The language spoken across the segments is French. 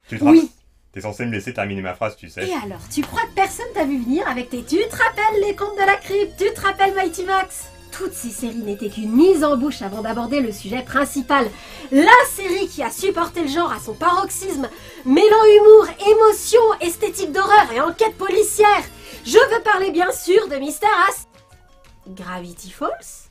Tu te Oui. T'es censé me laisser terminer ma phrase, tu sais. Et alors, tu crois que personne t'a vu venir avec tes tu te rappelles les contes de la crypte, tu te rappelles Mighty Max? Toutes ces séries n'étaient qu'une mise en bouche avant d'aborder le sujet principal. La série qui a supporté le genre à son paroxysme, mêlant humour, émotion, esthétique d'horreur et enquête policière. Je veux parler bien sûr de Mystère As... Gravity Falls?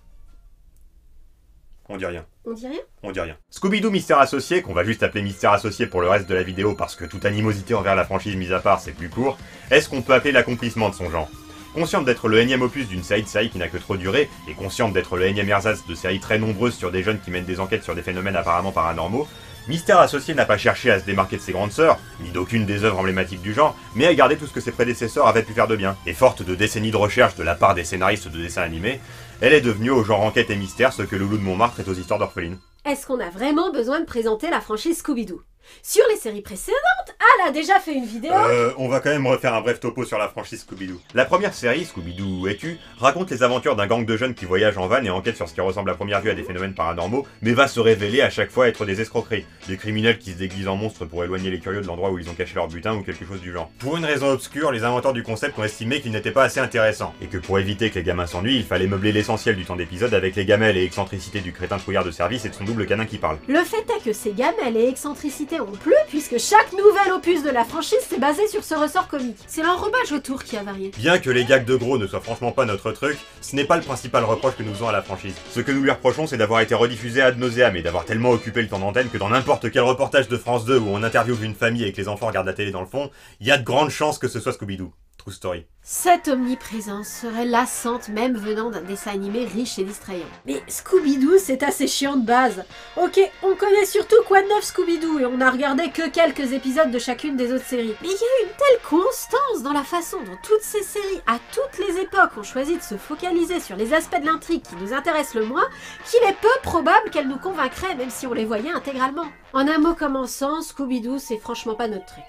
On dit rien. On dit rien? On dit rien. Scooby-Doo Mystère Associé, qu'on va juste appeler Mystère Associé pour le reste de la vidéo parce que toute animosité envers la franchise mise à part c'est plus court, est-ce qu'on peut appeler l'accomplissement de son genre? Consciente d'être le énième opus d'une série de séries qui n'a que trop duré, et consciente d'être le énième ersatz de séries très nombreuses sur des jeunes qui mènent des enquêtes sur des phénomènes apparemment paranormaux, Mystère Associé n'a pas cherché à se démarquer de ses grandes sœurs, ni d'aucune des œuvres emblématiques du genre, mais à garder tout ce que ses prédécesseurs avaient pu faire de bien. Et forte de décennies de recherche de la part des scénaristes de dessins animés, elle est devenue au genre enquête et mystère ce que Loulou de Montmartre est aux histoires d'orphelines. Est-ce qu'on a vraiment besoin de présenter la franchise Scooby-Doo? Sur les séries précédentes, elle a déjà fait une vidéo. On va quand même refaire un bref topo sur la franchise Scooby-Doo. La première série, Scooby-Doo Où es-tu, raconte les aventures d'un gang de jeunes qui voyagent en van et enquête sur ce qui ressemble à première vue à des phénomènes paranormaux, mais va se révéler à chaque fois être des escroqueries. Des criminels qui se déguisent en monstres pour éloigner les curieux de l'endroit où ils ont caché leur butin ou quelque chose du genre. Pour une raison obscure, les inventeurs du concept ont estimé qu'il n'était pas assez intéressant, et que pour éviter que les gamins s'ennuient, il fallait meubler l'essentiel du temps d'épisode avec les gamelles et excentricités du crétin trouillard de service et de son double canin qui parle. Le fait est que ces gamelles et excentricités ont plu puisque chaque nouvel opus de la franchise s'est basé sur ce ressort comique. C'est l'enrobage autour qui a varié. Bien que les gags de gros ne soient franchement pas notre truc, ce n'est pas le principal reproche que nous faisons à la franchise. Ce que nous lui reprochons, c'est d'avoir été rediffusé ad nauseam et d'avoir tellement occupé le temps d'antenne que dans n'importe quel reportage de France 2 où on interviewe une famille et que les enfants regardent la télé dans le fond, il y a de grandes chances que ce soit Scooby-Doo. True story. Cette omniprésence serait lassante même venant d'un dessin animé riche et distrayant. Mais Scooby-Doo, c'est assez chiant de base. Ok, on connaît surtout quoi de neuf Scooby-Doo et on n'a regardé que quelques épisodes de chacune des autres séries. Mais il y a une telle constance dans la façon dont toutes ces séries, à toutes les époques, ont choisi de se focaliser sur les aspects de l'intrigue qui nous intéressent le moins, qu'il est peu probable qu'elles nous convaincraient même si on les voyait intégralement. En un mot commençant, Scooby-Doo, c'est franchement pas notre truc.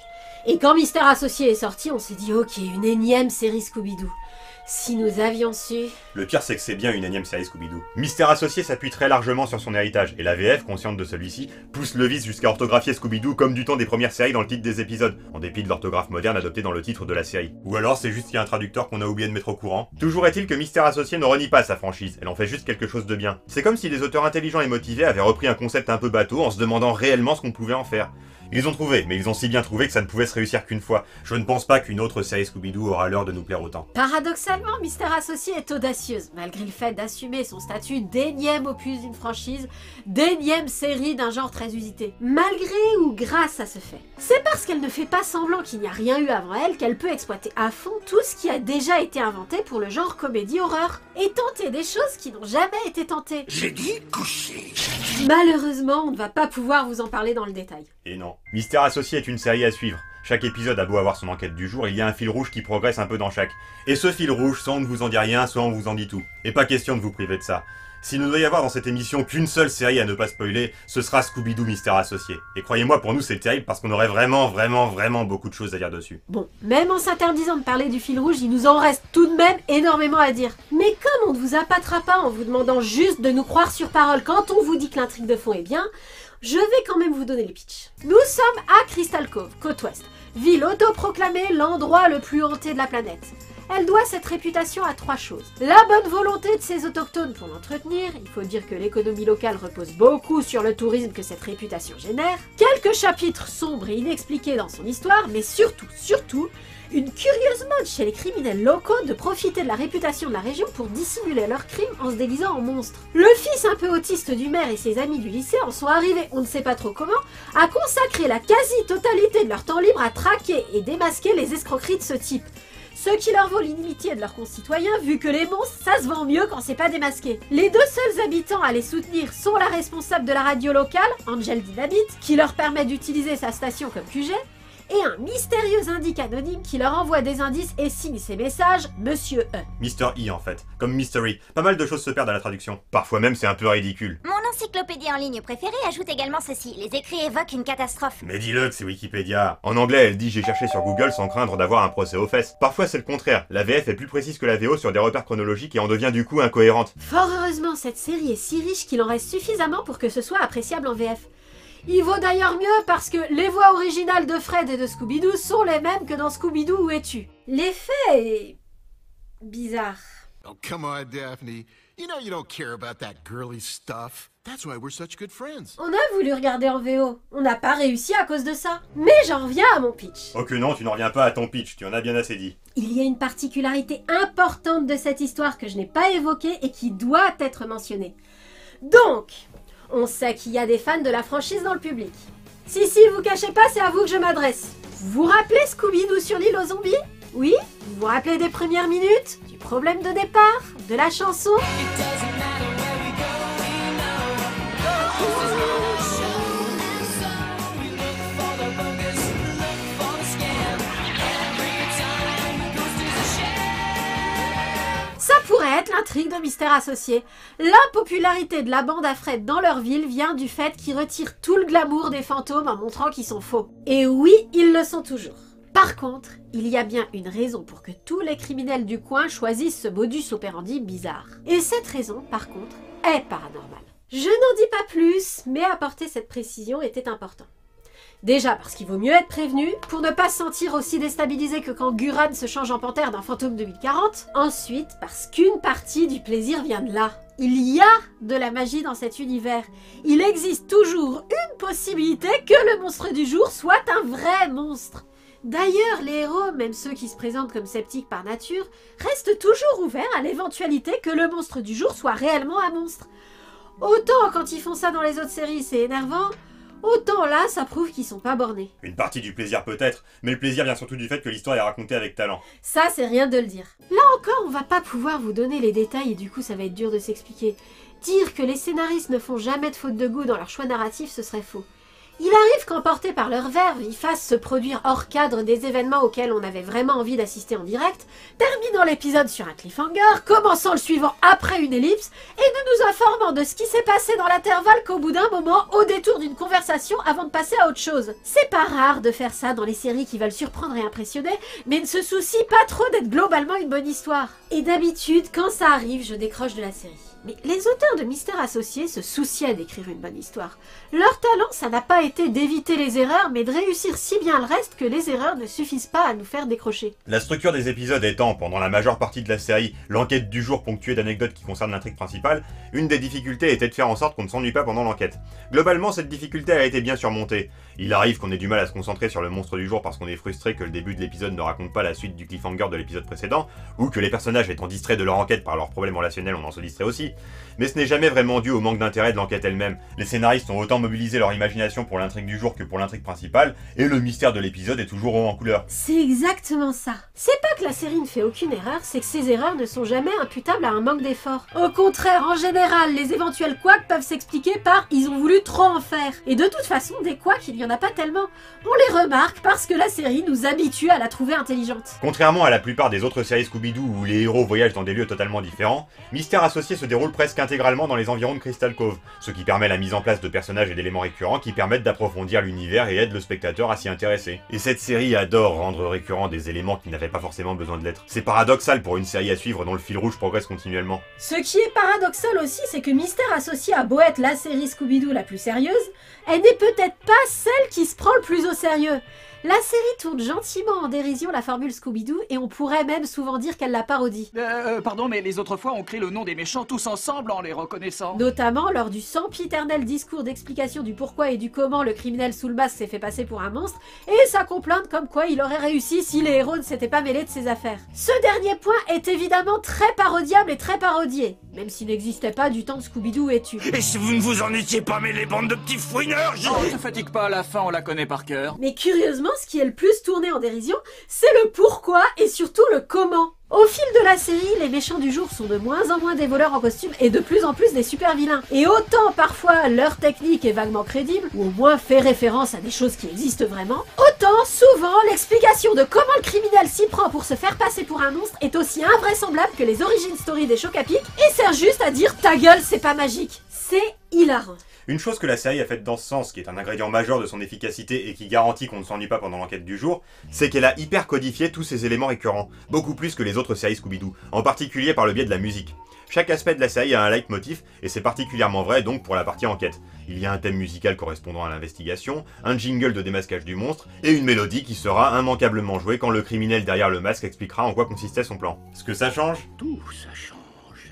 Et quand Mystère Associé est sorti, on s'est dit ok, une énième série Scooby-Doo. Si nous avions su... Le pire c'est que c'est bien une énième série Scooby-Doo. Mystère Associé s'appuie très largement sur son héritage, et la VF, consciente de celui-ci, pousse le vice jusqu'à orthographier Scooby-Doo comme du temps des premières séries dans le titre des épisodes, en dépit de l'orthographe moderne adoptée dans le titre de la série. Ou alors c'est juste qu'il y a un traducteur qu'on a oublié de mettre au courant. Toujours est-il que Mystère Associé ne renie pas sa franchise, elle en fait juste quelque chose de bien. C'est comme si les auteurs intelligents et motivés avaient repris un concept un peu bateau en se demandant réellement ce qu'on pouvait en faire. Ils ont trouvé, mais ils ont si bien trouvé que ça ne pouvait se réussir qu'une fois. Je ne pense pas qu'une autre série Scooby-Doo aura l'heure de nous plaire autant. Paradoxalement, Mystère Associé est audacieuse, malgré le fait d'assumer son statut d'énième opus d'une franchise, d'énième série d'un genre très usité. Malgré ou grâce à ce fait. C'est parce qu'elle ne fait pas semblant qu'il n'y a rien eu avant elle qu'elle peut exploiter à fond tout ce qui a déjà été inventé pour le genre comédie-horreur, et tenter des choses qui n'ont jamais été tentées. J'ai dit coucher. Malheureusement, on ne va pas pouvoir vous en parler dans le détail. Et non. Mystère Associé est une série à suivre. Chaque épisode a beau avoir son enquête du jour, il y a un fil rouge qui progresse un peu dans chaque. Et ce fil rouge, soit on ne vous en dit rien, soit on vous en dit tout. Et pas question de vous priver de ça. S'il ne doit y avoir dans cette émission qu'une seule série à ne pas spoiler, ce sera Scooby-Doo Mystère Associé. Et croyez-moi, pour nous c'est terrible parce qu'on aurait vraiment beaucoup de choses à dire dessus. Bon, même en s'interdisant de parler du fil rouge, il nous en reste tout de même énormément à dire. Mais comme on ne vous appâtera pas en vous demandant juste de nous croire sur parole quand on vous dit que l'intrigue de fond est bien, je vais quand même vous donner les pitchs. Nous sommes à Crystal Cove, côte ouest, ville autoproclamée l'endroit le plus hanté de la planète. Elle doit cette réputation à 3 choses. La bonne volonté de ses autochtones pour l'entretenir, il faut dire que l'économie locale repose beaucoup sur le tourisme que cette réputation génère, quelques chapitres sombres et inexpliqués dans son histoire, mais surtout, une curieuse mode chez les criminels locaux de profiter de la réputation de la région pour dissimuler leurs crimes en se déguisant en monstres. Le fils un peu autiste du maire et ses amis du lycée en sont arrivés, on ne sait pas trop comment, à consacrer la quasi-totalité de leur temps libre à traquer et démasquer les escroqueries de ce type. Ce qui leur vaut l'inimitié de leurs concitoyens, vu que les monstres, ça se vend mieux quand c'est pas démasqué. Les 2 seuls habitants à les soutenir sont la responsable de la radio locale, Angel Dynamite, qui leur permet d'utiliser sa station comme QG, et un mystérieux indique anonyme qui leur envoie des indices et signe ses messages Monsieur E. Mr. E en fait, comme Mystery. Pas mal de choses se perdent à la traduction. Parfois même c'est un peu ridicule. Mon encyclopédie en ligne préférée ajoute également ceci. Les écrits évoquent une catastrophe. Mais dis-le que c'est Wikipédia. En anglais, elle dit j'ai cherché sur Google sans craindre d'avoir un procès aux fesses. Parfois c'est le contraire. La VF est plus précise que la VO sur des repères chronologiques et en devient du coup incohérente. Fort heureusement, cette série est si riche qu'il en reste suffisamment pour que ce soit appréciable en VF. Il vaut d'ailleurs mieux parce que les voix originales de Fred et de Scooby-Doo sont les mêmes que dans Scooby-Doo Où es-tu? L'effet est... bizarre. Oh, come on, Daphne. You know you don't care about that girly stuff. That's why we're such good friends. On a voulu regarder en VO. On n'a pas réussi à cause de ça. Mais j'en reviens à mon pitch. Oh que non, tu n'en reviens pas à ton pitch, tu en as bien assez dit. Il y a une particularité importante de cette histoire que je n'ai pas évoquée et qui doit être mentionnée. Donc, on sait qu'il y a des fans de la franchise dans le public. Si, vous cachez pas, c'est à vous que je m'adresse. Vous vous rappelez Scooby-Doo sur l'île aux zombies? Oui? Vous vous rappelez des premières minutes? Du problème de départ? De la chanson? Ça pourrait être l'intrigue de Mystère Associé. La popularité de la bande à Fred dans leur ville vient du fait qu'ils retirent tout le glamour des fantômes en montrant qu'ils sont faux. Et oui, ils le sont toujours. Par contre, il y a bien une raison pour que tous les criminels du coin choisissent ce modus operandi bizarre. Et cette raison, par contre, est paranormale. Je n'en dis pas plus, mais apporter cette précision était important. Déjà parce qu'il vaut mieux être prévenu, pour ne pas se sentir aussi déstabilisé que quand Guran se change en panthère dans Fantôme 2040. Ensuite, parce qu'une partie du plaisir vient de là. Il y a de la magie dans cet univers. Il existe toujours une possibilité que le monstre du jour soit un vrai monstre. D'ailleurs, les héros, même ceux qui se présentent comme sceptiques par nature, restent toujours ouverts à l'éventualité que le monstre du jour soit réellement un monstre. Autant quand ils font ça dans les autres séries, c'est énervant, autant là, ça prouve qu'ils sont pas bornés. Une partie du plaisir peut-être, mais le plaisir vient surtout du fait que l'histoire est racontée avec talent. Ça, c'est rien de le dire. Là encore, on va pas pouvoir vous donner les détails et du coup, ça va être dur de s'expliquer. Dire que les scénaristes ne font jamais de faute de goût dans leur choix narratif, ce serait faux. Il arrive qu'emportés par leur verve, ils fassent se produire hors cadre des événements auxquels on avait vraiment envie d'assister en direct, terminant l'épisode sur un cliffhanger, commençant le suivant après une ellipse, et ne nous informant de ce qui s'est passé dans l'intervalle qu'au bout d'un moment, au détour d'une conversation avant de passer à autre chose. C'est pas rare de faire ça dans les séries qui veulent surprendre et impressionner, mais ne se soucient pas trop d'être globalement une bonne histoire. Et d'habitude, quand ça arrive, je décroche de la série. Mais les auteurs de Mystère Associé se souciaient d'écrire une bonne histoire. Leur talent, ça n'a pas été d'éviter les erreurs, mais de réussir si bien le reste que les erreurs ne suffisent pas à nous faire décrocher. La structure des épisodes étant, pendant la majeure partie de la série, l'enquête du jour ponctuée d'anecdotes qui concernent l'intrigue principale, une des difficultés était de faire en sorte qu'on ne s'ennuie pas pendant l'enquête. Globalement, cette difficulté a été bien surmontée. Il arrive qu'on ait du mal à se concentrer sur le monstre du jour parce qu'on est frustré que le début de l'épisode ne raconte pas la suite du cliffhanger de l'épisode précédent, ou que les personnages étant distraits de leur enquête par leurs problèmes relationnels, on en se distrait aussi. Mais ce n'est jamais vraiment dû au manque d'intérêt de l'enquête elle-même. Les scénaristes ont autant mobilisé leur imagination pour l'intrigue du jour que pour l'intrigue principale, et le mystère de l'épisode est toujours haut en couleur. C'est exactement ça. C'est pas que la série ne fait aucune erreur, c'est que ces erreurs ne sont jamais imputables à un manque d'effort. Au contraire, en général, les éventuels couacs peuvent s'expliquer par « ils ont voulu trop en faire ». Et de toute façon, des couacs, il n'y en a pas tellement. On les remarque parce que la série nous habitue à la trouver intelligente. Contrairement à la plupart des autres séries Scooby-Doo où les héros voyagent dans des lieux totalement différents, Mystère Associé se déroule presque intégralement dans les environs de Crystal Cove, ce qui permet la mise en place de personnages et d'éléments récurrents qui permettent d'approfondir l'univers et aident le spectateur à s'y intéresser. Et cette série adore rendre récurrents des éléments qui n'avaient pas forcément besoin de l'être. C'est paradoxal pour une série à suivre dont le fil rouge progresse continuellement. Ce qui est paradoxal aussi, c'est que Mystère Associé a beau être la série Scooby-Doo la plus sérieuse, elle n'est peut-être pas celle qui se prend le plus au sérieux. La série tourne gentiment en dérision la formule Scooby-Doo et on pourrait même souvent dire qu'elle la parodie. Pardon, mais les autres fois on crie le nom des méchants tous ensemble en les reconnaissant. Notamment lors du sempiternel discours d'explication du pourquoi et du comment le criminel sous le masque s'est fait passer pour un monstre et sa complainte comme quoi il aurait réussi si les héros ne s'étaient pas mêlés de ses affaires. Ce dernier point est évidemment très parodiable et très parodié, même s'il n'existait pas du temps de Scooby-Doo et tu. Et si vous ne vous en étiez pas mêlés, bande de petits fouineurs, Oh, te fatigue pas, à la fin on la connaît par cœur. Mais curieusement, ce qui est le plus tourné en dérision, c'est le pourquoi et surtout le comment. Au fil de la série, les méchants du jour sont de moins en moins des voleurs en costume et de plus en plus des super vilains. Et autant parfois leur technique est vaguement crédible, ou au moins fait référence à des choses qui existent vraiment, autant souvent l'explication de comment le criminel s'y prend pour se faire passer pour un monstre est aussi invraisemblable que les origin story des Choc à Pic et sert juste à dire ta gueule c'est pas magique. C'est hilarant. Une chose que la série a faite dans ce sens, qui est un ingrédient majeur de son efficacité et qui garantit qu'on ne s'ennuie pas pendant l'enquête du jour, c'est qu'elle a hyper codifié tous ces éléments récurrents, beaucoup plus que les autres séries Scooby-Doo, en particulier par le biais de la musique. Chaque aspect de la série a un leitmotiv, et c'est particulièrement vrai donc pour la partie enquête. Il y a un thème musical correspondant à l'investigation, un jingle de démasquage du monstre, et une mélodie qui sera immanquablement jouée quand le criminel derrière le masque expliquera en quoi consistait son plan. Ce que ça change ? Tout ça change.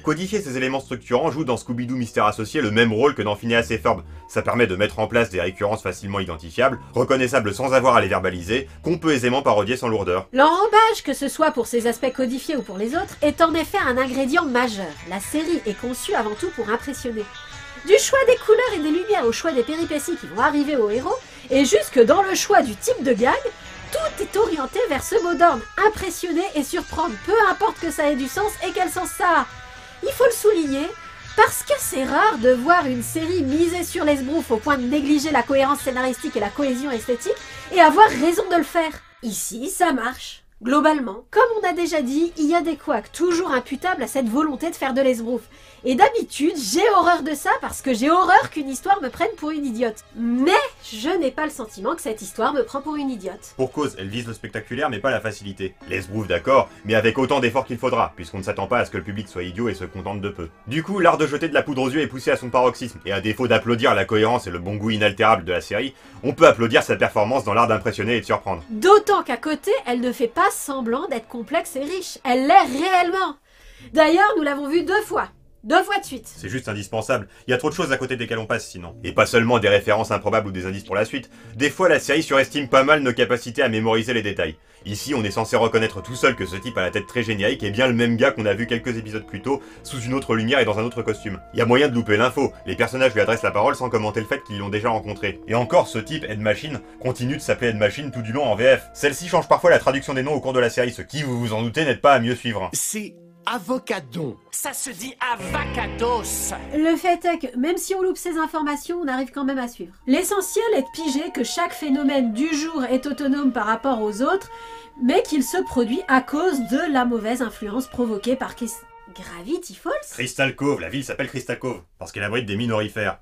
Codifier ces éléments structurants joue dans Scooby-Doo Mystère Associé le même rôle que dans Phineas et Ferb. Ça permet de mettre en place des récurrences facilement identifiables, reconnaissables sans avoir à les verbaliser, qu'on peut aisément parodier sans lourdeur. L'enrobage, que ce soit pour ses aspects codifiés ou pour les autres, est en effet un ingrédient majeur. La série est conçue avant tout pour impressionner. Du choix des couleurs et des lumières au choix des péripéties qui vont arriver aux héros, et jusque dans le choix du type de gag, tout est orienté vers ce mot d'ordre, impressionner et surprendre, peu importe que ça ait du sens et quel sens ça a. Il faut le souligner, parce que c'est rare de voir une série miser sur les sbroufs au point de négliger la cohérence scénaristique et la cohésion esthétique, et avoir raison de le faire. Ici, ça marche. Globalement, comme on a déjà dit, il y a des couacs toujours imputables à cette volonté de faire de l'esbrouf. Et d'habitude, j'ai horreur de ça parce que j'ai horreur qu'une histoire me prenne pour une idiote. Mais je n'ai pas le sentiment que cette histoire me prend pour une idiote. Pour cause, elle vise le spectaculaire mais pas la facilité. L'esbrouf d'accord, mais avec autant d'efforts qu'il faudra, puisqu'on ne s'attend pas à ce que le public soit idiot et se contente de peu. Du coup, l'art de jeter de la poudre aux yeux est poussé à son paroxysme, et à défaut d'applaudir la cohérence et le bon goût inaltérable de la série, on peut applaudir sa performance dans l'art d'impressionner et de surprendre. D'autant qu'à côté, elle ne fait pas semblant d'être complexe et riche. Elle l'est réellement. D'ailleurs, nous l'avons vu 2 fois. 2 fois de suite. C'est juste indispensable, il y a trop de choses à côté desquelles on passe sinon. Et pas seulement des références improbables ou des indices pour la suite, des fois la série surestime pas mal nos capacités à mémoriser les détails. Ici on est censé reconnaître tout seul que ce type à la tête très générique est bien le même gars qu'on a vu quelques épisodes plus tôt, sous une autre lumière et dans un autre costume. Il y a moyen de louper l'info, les personnages lui adressent la parole sans commenter le fait qu'ils l'ont déjà rencontré. Et encore, ce type, Ed Machine, continue de s'appeler Ed Machine tout du long en VF. Celle-ci change parfois la traduction des noms au cours de la série, ce qui, vous vous en doutez, n'aide pas à mieux suivre. C'est avocadon. Ça se dit avocados. Le fait est que, même si on loupe ces informations, on arrive quand même à suivre. L'essentiel est de piger que chaque phénomène du jour est autonome par rapport aux autres, mais qu'il se produit à cause de la mauvaise influence provoquée par Gravity Falls ? Crystal Cove, la ville s'appelle Crystal Cove, parce qu'elle abrite des minorifères.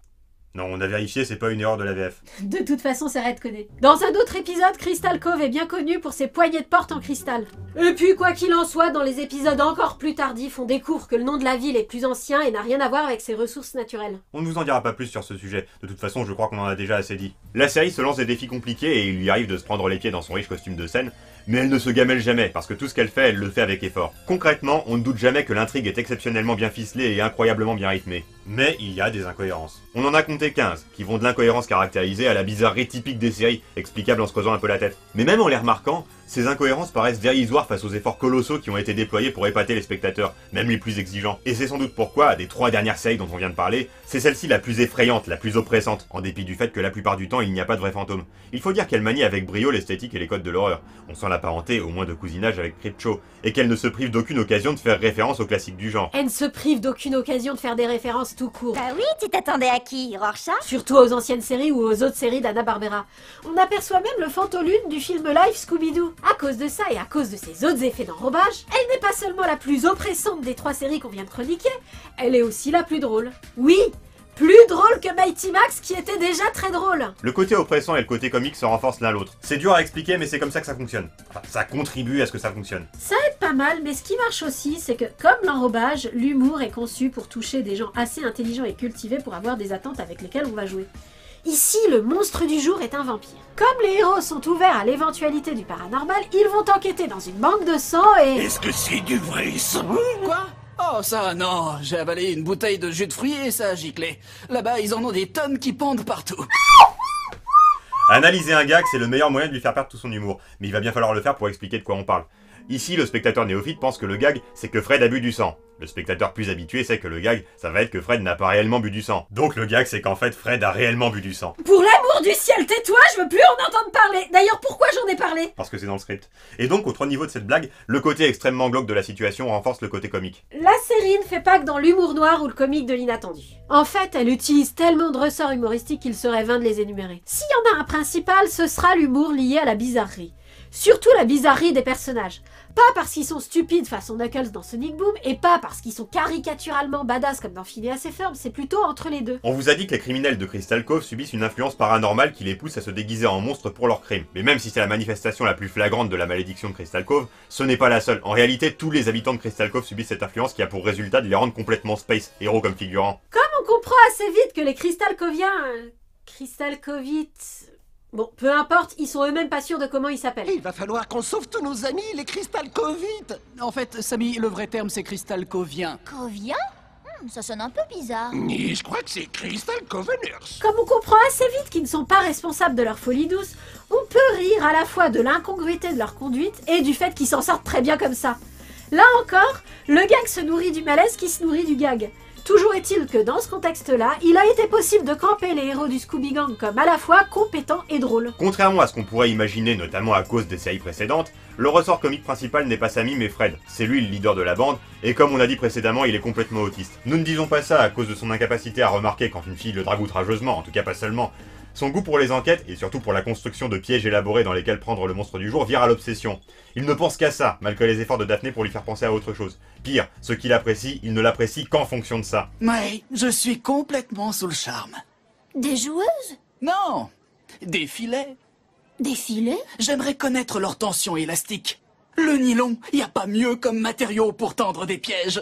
Non, on a vérifié, c'est pas une erreur de la VF. De toute façon, c'est redcodé. Dans un autre épisode, Crystal Cove est bien connu pour ses poignées de porte en cristal. Et puis, quoi qu'il en soit, dans les épisodes encore plus tardifs, on découvre que le nom de la ville est plus ancien et n'a rien à voir avec ses ressources naturelles. On ne vous en dira pas plus sur ce sujet, de toute façon je crois qu'on en a déjà assez dit. La série se lance des défis compliqués et il lui arrive de se prendre les pieds dans son riche costume de scène, mais elle ne se gamelle jamais, parce que tout ce qu'elle fait, elle le fait avec effort. Concrètement, on ne doute jamais que l'intrigue est exceptionnellement bien ficelée et incroyablement bien rythmée. Mais il y a des incohérences. On en a compté 15, qui vont de l'incohérence caractérisée à la bizarrerie typique des séries, explicable en se creusant un peu la tête. Mais même en les remarquant, ces incohérences paraissent dérisoires face aux efforts colossaux qui ont été déployés pour épater les spectateurs, même les plus exigeants. Et c'est sans doute pourquoi, des 3 dernières séries dont on vient de parler, c'est celle-ci la plus effrayante, la plus oppressante, en dépit du fait que la plupart du temps il n'y a pas de vrais fantômes. Il faut dire qu'elle manie avec brio l'esthétique et les codes de l'horreur. On sent la parenté, au moins de cousinage avec Creepshow, et qu'elle ne se prive d'aucune occasion de faire référence aux classiques du genre. Elle ne se prive d'aucune occasion de faire des références tout court. Bah oui, tu t'attendais à qui, Rorschach? Surtout aux anciennes séries ou aux autres séries d'Hanna-Barbera. On aperçoit même le fantôme du film live Scooby-Doo. À cause de ça et à cause de ses autres effets d'enrobage, elle n'est pas seulement la plus oppressante des 3 séries qu'on vient de chroniquer, elle est aussi la plus drôle. Oui, plus drôle que Mighty Max qui était déjà très drôle. Le côté oppressant et le côté comique se renforcent l'un l'autre. C'est dur à expliquer mais c'est comme ça que ça fonctionne. Enfin, ça contribue à ce que ça fonctionne. Ça aide pas mal, mais ce qui marche aussi, c'est que comme l'enrobage, l'humour est conçu pour toucher des gens assez intelligents et cultivés pour avoir des attentes avec lesquelles on va jouer. Ici, le monstre du jour est un vampire. Comme les héros sont ouverts à l'éventualité du paranormal, ils vont enquêter dans une banque de sang et... Est-ce que c'est du vrai sang? Quoi? Oh ça non, j'ai avalé une bouteille de jus de fruits et ça a giclé. Là-bas ils en ont des tonnes qui pendent partout. Analyser un gag, c'est le meilleur moyen de lui faire perdre tout son humour, mais il va bien falloir le faire pour expliquer de quoi on parle. Ici, le spectateur néophyte pense que le gag, c'est que Fred a bu du sang. Le spectateur plus habitué sait que le gag, ça va être que Fred n'a pas réellement bu du sang. Donc le gag, c'est qu'en fait, Fred a réellement bu du sang. Pour l'amour du ciel, tais-toi, je veux plus en entendre parler. D'ailleurs, pourquoi j'en ai parlé? Parce que c'est dans le script. Et donc, aux 3 niveaux de cette blague, le côté extrêmement glauque de la situation renforce le côté comique. La série ne fait pas que dans l'humour noir ou le comique de l'inattendu. En fait, elle utilise tellement de ressorts humoristiques qu'il serait vain de les énumérer. S'il y en a un principal, ce sera l'humour lié à la bizarrerie. Surtout la bizarrerie des personnages. Pas parce qu'ils sont stupides façon Knuckles dans Sonic Boom, et pas parce qu'ils sont caricaturalement badass comme dans Phineas et Ferb, c'est plutôt entre les deux. On vous a dit que les criminels de Crystal Cove subissent une influence paranormale qui les pousse à se déguiser en monstres pour leurs crimes. Mais même si c'est la manifestation la plus flagrante de la malédiction de Crystal Cove, ce n'est pas la seule. En réalité, tous les habitants de Crystal Cove subissent cette influence qui a pour résultat de les rendre complètement space, héros comme figurants. Comme on comprend assez vite que les Crystal Coviens... Crystal Covites... Bon, peu importe, ils sont eux-mêmes pas sûrs de comment ils s'appellent. Il va falloir qu'on sauve tous nos amis, les Crystal Covites. En fait, Samy, le vrai terme c'est Crystal Covien. Covien? Ça sonne un peu bizarre. Et je crois que c'est Crystal Coveners. Comme on comprend assez vite qu'ils ne sont pas responsables de leur folie douce, on peut rire à la fois de l'incongruité de leur conduite et du fait qu'ils s'en sortent très bien comme ça. Là encore, le gag se nourrit du malaise qui se nourrit du gag. Toujours est-il que dans ce contexte-là, il a été possible de camper les héros du Scooby Gang comme à la fois compétents et drôles. Contrairement à ce qu'on pourrait imaginer, notamment à cause des séries précédentes, le ressort comique principal n'est pas Sammy mais Fred. C'est lui le leader de la bande, et comme on l'a dit précédemment, il est complètement autiste. Nous ne disons pas ça à cause de son incapacité à remarquer quand une fille le drague outrageusement, en tout cas pas seulement. Son goût pour les enquêtes, et surtout pour la construction de pièges élaborés dans lesquels prendre le monstre du jour, vire à l'obsession. Il ne pense qu'à ça, malgré les efforts de Daphné pour lui faire penser à autre chose. Pire, ce qu'il apprécie, il ne l'apprécie qu'en fonction de ça. Ouais, je suis complètement sous le charme. Des joueuses? Non, des filets. Des filets? J'aimerais connaître leur tension élastique. Le nylon, y a pas mieux comme matériau pour tendre des pièges.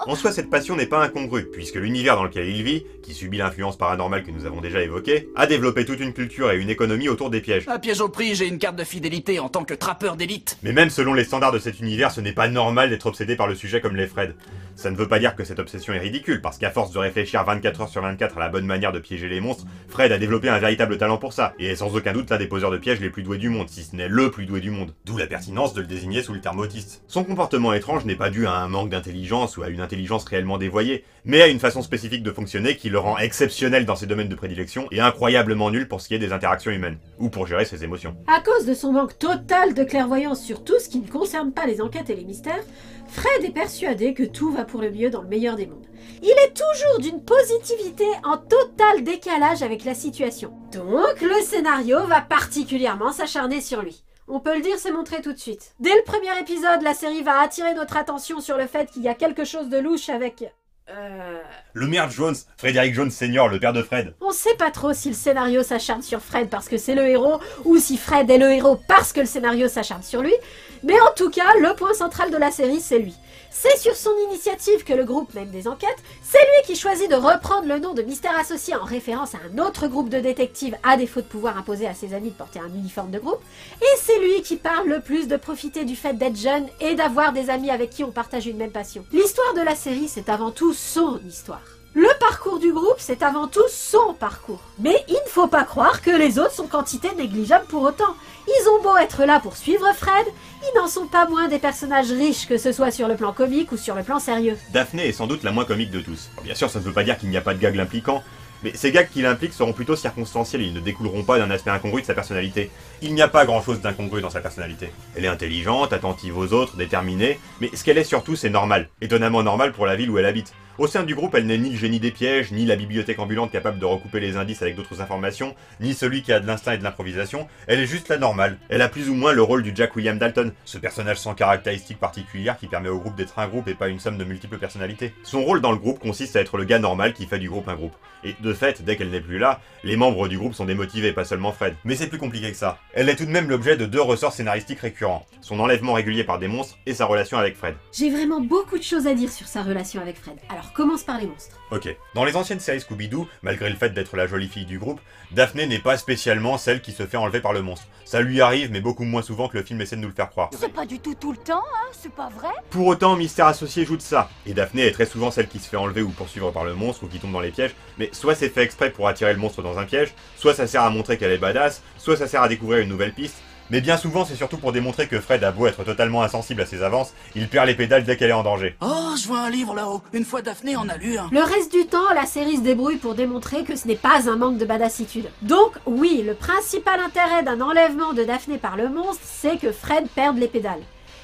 En soi, cette passion n'est pas incongrue, puisque l'univers dans lequel il vit, qui subit l'influence paranormale que nous avons déjà évoquée, a développé toute une culture et une économie autour des pièges. À piège au prix, j'ai une carte de fidélité en tant que trappeur d'élite. Mais même selon les standards de cet univers, ce n'est pas normal d'être obsédé par le sujet comme les Fred. Ça ne veut pas dire que cette obsession est ridicule, parce qu'à force de réfléchir 24 heures sur 24 à la bonne manière de piéger les monstres, Fred a développé un véritable talent pour ça, et est sans aucun doute l'un des poseurs de pièges les plus doués du monde, si ce n'est le plus doué du monde. D'où la pertinence de le désigner sous le terme autiste. Son comportement étrange n'est pas dû à un manque d'intelligence ou à une intelligence réellement dévoyée, mais à une façon spécifique de fonctionner qui le rend exceptionnel dans ses domaines de prédilection et incroyablement nul pour ce qui est des interactions humaines, ou pour gérer ses émotions. À cause de son manque total de clairvoyance sur tout ce qui ne concerne pas les enquêtes et les mystères, Fred est persuadé que tout va pour le mieux dans le meilleur des mondes. Il est toujours d'une positivité en total décalage avec la situation. Donc le scénario va particulièrement s'acharner sur lui. On peut le dire, c'est montré tout de suite. Dès le premier épisode, la série va attirer notre attention sur le fait qu'il y a quelque chose de louche avec... Le maire Jones, Frédéric Jones Senior, le père de Fred. On sait pas trop si le scénario s'acharne sur Fred parce que c'est le héros, ou si Fred est le héros parce que le scénario s'acharne sur lui, mais en tout cas, le point central de la série, c'est lui. C'est sur son initiative que le groupe mène des enquêtes, c'est lui qui choisit de reprendre le nom de Mystère Associé en référence à un autre groupe de détectives à défaut de pouvoir imposer à ses amis de porter un uniforme de groupe, et c'est lui qui parle le plus de profiter du fait d'être jeune et d'avoir des amis avec qui on partage une même passion. L'histoire de la série, c'est avant tout son histoire. Le parcours du groupe, c'est avant tout son parcours. Mais il ne faut pas croire que les autres sont quantité négligeable pour autant. Ils ont beau être là pour suivre Fred, ils n'en sont pas moins des personnages riches, que ce soit sur le plan comique ou sur le plan sérieux. Daphné est sans doute la moins comique de tous. Bien sûr, ça ne veut pas dire qu'il n'y a pas de gags l'impliquant, mais ces gags qui l'impliquent seront plutôt circonstanciels et ils ne découleront pas d'un aspect incongru de sa personnalité. Il n'y a pas grand chose d'incongru dans sa personnalité. Elle est intelligente, attentive aux autres, déterminée, mais ce qu'elle est surtout c'est normal, étonnamment normal pour la ville où elle habite. Au sein du groupe, elle n'est ni le génie des pièges, ni la bibliothèque ambulante capable de recouper les indices avec d'autres informations, ni celui qui a de l'instinct et de l'improvisation, elle est juste la normale. Elle a plus ou moins le rôle du Jack William Dalton, ce personnage sans caractéristiques particulières qui permet au groupe d'être un groupe et pas une somme de multiples personnalités. Son rôle dans le groupe consiste à être le gars normal qui fait du groupe un groupe. Et de fait, dès qu'elle n'est plus là, les membres du groupe sont démotivés, pas seulement Fred. Mais c'est plus compliqué que ça. Elle est tout de même l'objet de deux ressorts scénaristiques récurrents, son enlèvement régulier par des monstres et sa relation avec Fred. J'ai vraiment beaucoup de choses à dire sur sa relation avec Fred, alors commence par les monstres. Ok, dans les anciennes séries Scooby-Doo, malgré le fait d'être la jolie fille du groupe, Daphné n'est pas spécialement celle qui se fait enlever par le monstre. Ça lui arrive, mais beaucoup moins souvent que le film essaie de nous le faire croire. C'est pas du tout le temps, hein, c'est pas vrai? Pour autant, Mystère Associé joue de ça, et Daphné est très souvent celle qui se fait enlever ou poursuivre par le monstre ou qui tombe dans les pièges, mais soit c'est fait exprès pour attirer le monstre dans un piège, soit ça sert à montrer qu'elle est badass, soit ça sert à découvrir une nouvelle piste, mais bien souvent c'est surtout pour démontrer que Fred a beau être totalement insensible à ses avances, il perd les pédales dès qu'elle est en danger. Oh, je vois un livre là-haut. Une fois Daphné en a lu un. Le reste du temps, la série se débrouille pour démontrer que ce n'est pas un manque de badassitude. Donc oui, le principal intérêt d'un enlèvement de Daphné par le monstre, c'est que Fred perde les pédales.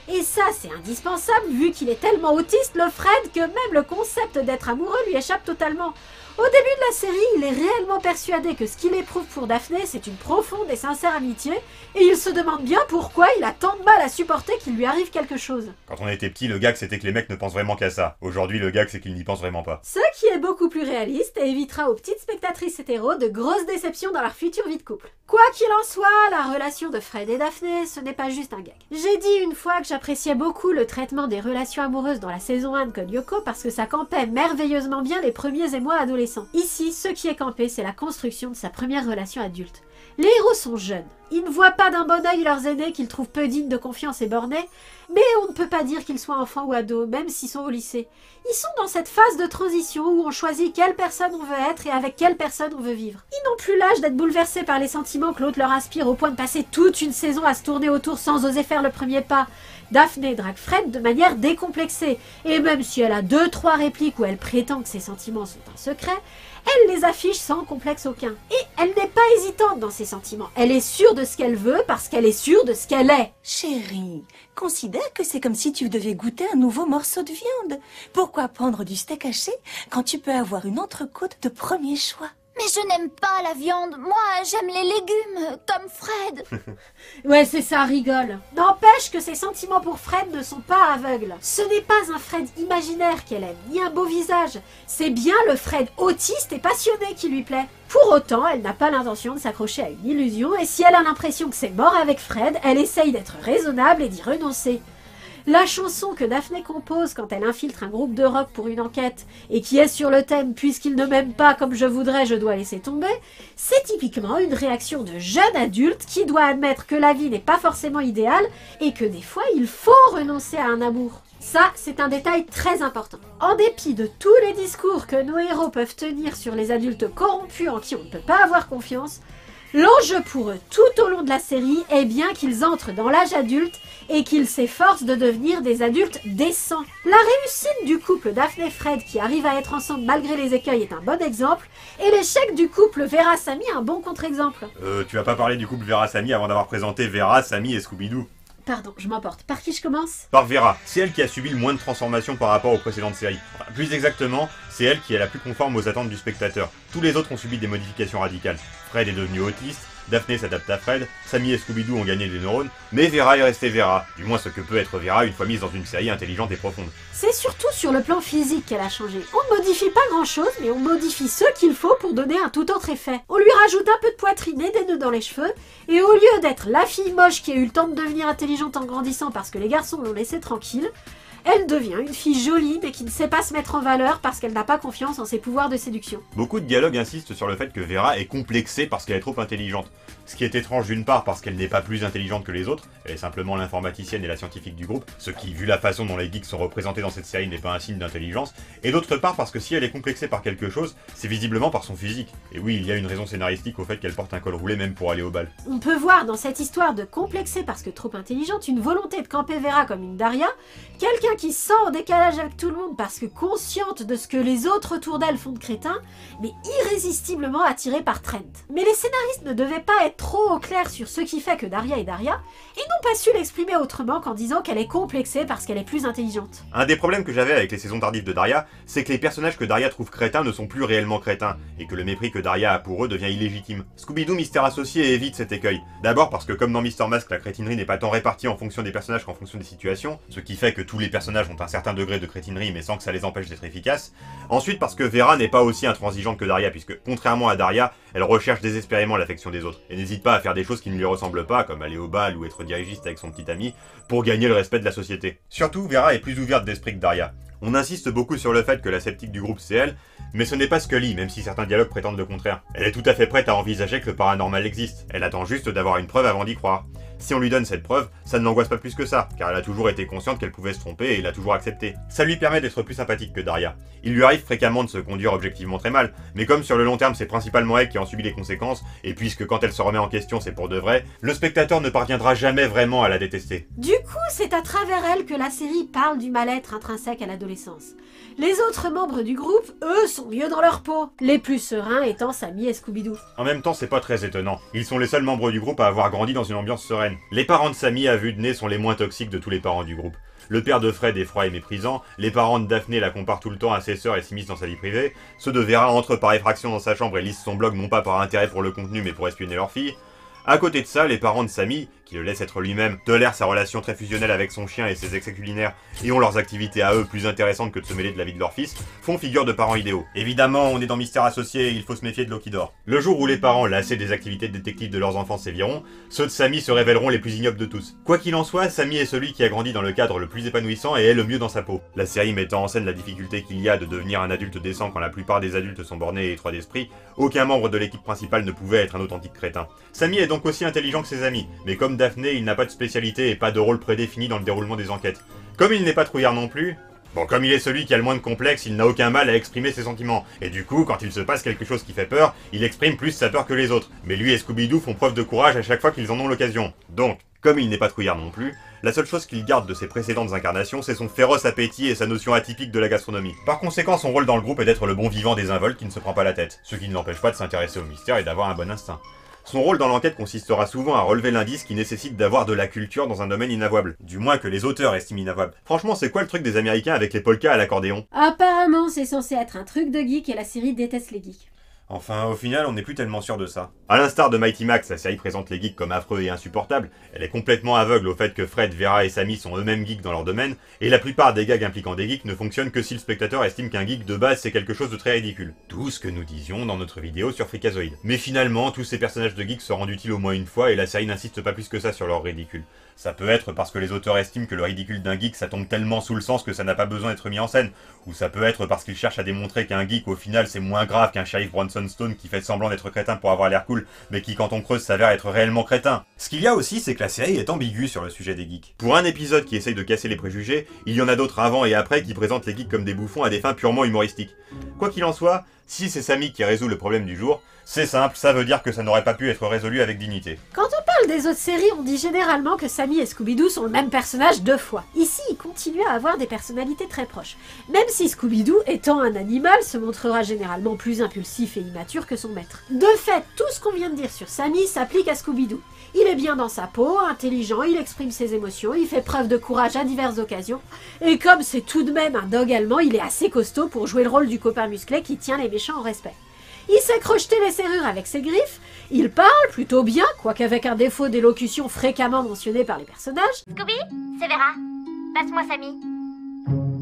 Et ça, c'est indispensable vu qu'il est tellement autiste, le Fred, que même le concept d'être amoureux lui échappe totalement. Au début de la série, il est réellement persuadé que ce qu'il éprouve pour Daphné, c'est une profonde et sincère amitié, et il se demande bien pourquoi il a tant de mal à supporter qu'il lui arrive quelque chose. Quand on était petit, le gag c'était que les mecs ne pensent vraiment qu'à ça. Aujourd'hui, le gag c'est qu'ils n'y pensent vraiment pas. Ce qui est beaucoup plus réaliste et évitera aux petites spectatrices hétéros de grosses déceptions dans leur future vie de couple. Quoi qu'il en soit, la relation de Fred et Daphné, ce n'est pas juste un gag. J'ai dit une fois que j'appréciais beaucoup le traitement des relations amoureuses dans la saison 1 de Code Lyoko parce que ça campait merveilleusement bien les premiers émois adolescents. Ici, ce qui est campé, c'est la construction de sa première relation adulte. Les héros sont jeunes. Ils ne voient pas d'un bon œil leurs aînés qu'ils trouvent peu dignes de confiance et bornés, mais on ne peut pas dire qu'ils soient enfants ou ados, même s'ils sont au lycée. Ils sont dans cette phase de transition où on choisit quelle personne on veut être et avec quelle personne on veut vivre. Ils n'ont plus l'âge d'être bouleversés par les sentiments que l'autre leur inspire au point de passer toute une saison à se tourner autour sans oser faire le premier pas. Daphné drague Fred de manière décomplexée, et même si elle a 2-3 répliques où elle prétend que ses sentiments sont un secret, elle les affiche sans complexe aucun. Et elle n'est pas hésitante dans ses sentiments. Elle est sûre de ce qu'elle veut parce qu'elle est sûre de ce qu'elle est. Chérie, considère que c'est comme si tu devais goûter un nouveau morceau de viande. Pourquoi prendre du steak haché quand tu peux avoir une entrecôte de premier choix? Mais je n'aime pas la viande. Moi, j'aime les légumes, comme Fred. Ouais, c'est ça, rigole. N'empêche que ses sentiments pour Fred ne sont pas aveugles. Ce n'est pas un Fred imaginaire qu'elle aime, ni un beau visage. C'est bien le Fred autiste et passionné qui lui plaît. Pour autant, elle n'a pas l'intention de s'accrocher à une illusion, et si elle a l'impression que c'est mort avec Fred, elle essaye d'être raisonnable et d'y renoncer. La chanson que Daphné compose quand elle infiltre un groupe de rock pour une enquête et qui est sur le thème « Puisqu'il ne m'aime pas comme je voudrais, je dois laisser tomber », c'est typiquement une réaction de jeune adulte qui doit admettre que la vie n'est pas forcément idéale et que des fois il faut renoncer à un amour. Ça, c'est un détail très important. En dépit de tous les discours que nos héros peuvent tenir sur les adultes corrompus en qui on ne peut pas avoir confiance, l'enjeu pour eux tout au long de la série est bien qu'ils entrent dans l'âge adulte et qu'ils s'efforcent de devenir des adultes décents. La réussite du couple Daphné-Fred qui arrive à être ensemble malgré les écueils est un bon exemple, et l'échec du couple Vera-Samy un bon contre-exemple. Tu vas pas parler du couple Vera-Samy avant d'avoir présenté Vera, Samy et Scooby-Doo. Pardon, je m'emporte. Par qui je commence? Par Vera. C'est elle qui a subi le moins de transformations par rapport aux précédentes séries. Enfin, plus exactement, c'est elle qui est la plus conforme aux attentes du spectateur. Tous les autres ont subi des modifications radicales. Fred est devenu autiste, Daphné s'adapte à Fred, Samy et Scooby-Doo ont gagné des neurones, mais Vera est restée Vera. Du moins ce que peut être Vera une fois mise dans une série intelligente et profonde. C'est surtout sur le plan physique qu'elle a changé. On ne modifie pas grand-chose, mais on modifie ce qu'il faut pour donner un tout autre effet. On lui rajoute un peu de poitrine et des nœuds dans les cheveux, et au lieu d'être la fille moche qui a eu le temps de devenir intelligente en grandissant parce que les garçons l'ont laissée tranquille, elle devient une fille jolie mais qui ne sait pas se mettre en valeur parce qu'elle n'a pas confiance en ses pouvoirs de séduction. Beaucoup de dialogues insistent sur le fait que Vera est complexée parce qu'elle est trop intelligente. Ce qui est étrange d'une part parce qu'elle n'est pas plus intelligente que les autres, elle est simplement l'informaticienne et la scientifique du groupe, ce qui, vu la façon dont les geeks sont représentés dans cette série, n'est pas un signe d'intelligence, et d'autre part parce que si elle est complexée par quelque chose, c'est visiblement par son physique. Et oui, il y a une raison scénaristique au fait qu'elle porte un col roulé même pour aller au bal. On peut voir dans cette histoire de complexer parce que trop intelligente une volonté de camper Vera comme une Daria, quelqu'un qui sent en décalage avec tout le monde parce que consciente de ce que les autres autour d'elle font de crétins, mais irrésistiblement attirée par Trent. Mais les scénaristes ne devaient pas être trop au clair sur ce qui fait que Daria est Daria, et n'ont pas su l'exprimer autrement qu'en disant qu'elle est complexée parce qu'elle est plus intelligente. Un des problèmes que j'avais avec les saisons tardives de Daria, c'est que les personnages que Daria trouve crétins ne sont plus réellement crétins, et que le mépris que Daria a pour eux devient illégitime. Scooby-Doo Mystère Associé évite cet écueil. D'abord parce que comme dans Mr Mask, la crétinerie n'est pas tant répartie en fonction des personnages qu'en fonction des situations, ce qui fait que tous les personnages ont un certain degré de crétinerie mais sans que ça les empêche d'être efficaces. Ensuite parce que Vera n'est pas aussi intransigeante que Daria, puisque contrairement à Daria, elle recherche désespérément l'affection des autres, et n'hésite pas à faire des choses qui ne lui ressemblent pas, comme aller au bal ou être dirigiste avec son petit ami, pour gagner le respect de la société. Surtout, Vera est plus ouverte d'esprit que Daria. On insiste beaucoup sur le fait que la sceptique du groupe c'est elle, mais ce n'est pas Scully, même si certains dialogues prétendent le contraire. Elle est tout à fait prête à envisager que le paranormal existe, elle attend juste d'avoir une preuve avant d'y croire. Si on lui donne cette preuve, ça ne l'angoisse pas plus que ça, car elle a toujours été consciente qu'elle pouvait se tromper et l'a toujours accepté. Ça lui permet d'être plus sympathique que Daria. Il lui arrive fréquemment de se conduire objectivement très mal, mais comme sur le long terme c'est principalement elle qui en subit les conséquences, et puisque quand elle se remet en question c'est pour de vrai, le spectateur ne parviendra jamais vraiment à la détester. Du coup, c'est à travers elle que la série parle du mal-être intrinsèque à l'adolescence. Les autres membres du groupe, eux, sont mieux dans leur peau, les plus sereins étant Samy et Scooby-Doo. En même temps, c'est pas très étonnant. Ils sont les seuls membres du groupe à avoir grandi dans une ambiance sereine. scène. Les parents de Sammy à vue de nez sont les moins toxiques de tous les parents du groupe. Le père de Fred est froid et méprisant, les parents de Daphné la comparent tout le temps à ses sœurs et s'immiscent dans sa vie privée, ceux de Vera entrent par effraction dans sa chambre et lisent son blog non pas par intérêt pour le contenu mais pour espionner leur fille. À côté de ça, les parents de Sammy, qui le laissent être lui-même, tolèrent sa relation très fusionnelle avec son chien et ses excès culinaires, et ont leurs activités à eux plus intéressantes que de se mêler de la vie de leur fils, font figure de parents idéaux. Évidemment, on est dans Mystère Associé et il faut se méfier de l'eau qui dort. Le jour où les parents, lassés des activités de détective de leurs enfants, séviront, ceux de Sammy se révéleront les plus ignobles de tous. Quoi qu'il en soit, Sammy est celui qui a grandi dans le cadre le plus épanouissant et est le mieux dans sa peau. La série mettant en scène la difficulté qu'il y a de devenir un adulte décent quand la plupart des adultes sont bornés et étroits d'esprit, aucun membre de l'équipe principale ne pouvait être un authentique crétin. Sammy est donc aussi intelligent que ses amis, mais comme Daphné, il n'a pas de spécialité et pas de rôle prédéfini dans le déroulement des enquêtes. Comme il n'est pas trouillard non plus, bon, comme il est celui qui a le moins de complexe, il n'a aucun mal à exprimer ses sentiments, et du coup, quand il se passe quelque chose qui fait peur, il exprime plus sa peur que les autres. Mais lui et Scooby-Doo font preuve de courage à chaque fois qu'ils en ont l'occasion. Donc, comme il n'est pas trouillard non plus, la seule chose qu'il garde de ses précédentes incarnations, c'est son féroce appétit et sa notion atypique de la gastronomie. Par conséquent, son rôle dans le groupe est d'être le bon vivant des involtes qui ne se prend pas la tête, ce qui ne l'empêche pas de s'intéresser au mystère et d'avoir un bon instinct. Son rôle dans l'enquête consistera souvent à relever l'indice qui nécessite d'avoir de la culture dans un domaine inavouable. Du moins que les auteurs estiment inavouable. Franchement, c'est quoi le truc des Américains avec les polkas à l'accordéon? Apparemment, c'est censé être un truc de geek et la série déteste les geeks. Enfin, au final, on n'est plus tellement sûr de ça. À l'instar de Mighty Max, la série présente les geeks comme affreux et insupportables, elle est complètement aveugle au fait que Fred, Vera et Sammy sont eux-mêmes geeks dans leur domaine, et la plupart des gags impliquant des geeks ne fonctionnent que si le spectateur estime qu'un geek de base c'est quelque chose de très ridicule. Tout ce que nous disions dans notre vidéo sur Freakazoid. Mais finalement, tous ces personnages de geeks se rendent utiles au moins une fois et la série n'insiste pas plus que ça sur leur ridicule. Ça peut être parce que les auteurs estiment que le ridicule d'un geek ça tombe tellement sous le sens que ça n'a pas besoin d'être mis en scène, ou ça peut être parce qu'ils cherchent à démontrer qu'un geek au final c'est moins grave qu'un shérif Bronson Stone qui fait semblant d'être crétin pour avoir l'air cool, mais qui quand on creuse s'avère être réellement crétin. Ce qu'il y a aussi c'est que la série est ambiguë sur le sujet des geeks. Pour un épisode qui essaye de casser les préjugés, il y en a d'autres avant et après qui présentent les geeks comme des bouffons à des fins purement humoristiques. Quoi qu'il en soit, si c'est Sammy qui résout le problème du jour, c'est simple, ça veut dire que ça n'aurait pas pu être résolu avec dignité. Quand on parle des autres séries, on dit généralement que Sammy et Scooby-Doo sont le même personnage 2 fois. Ici, ils continuent à avoir des personnalités très proches. Même si Scooby-Doo, étant un animal, se montrera généralement plus impulsif et immature que son maître. De fait, tout ce qu'on vient de dire sur Sammy s'applique à Scooby-Doo. Il est bien dans sa peau, intelligent, il exprime ses émotions, il fait preuve de courage à diverses occasions. Et comme c'est tout de même un dog allemand, il est assez costaud pour jouer le rôle du copain musclé qui tient les méchants en respect. Il sait crocheter les serrures avec ses griffes, il parle plutôt bien, quoiqu'avec un défaut d'élocution fréquemment mentionné par les personnages. Scooby, c'est Vera. Passe-moi Sammy.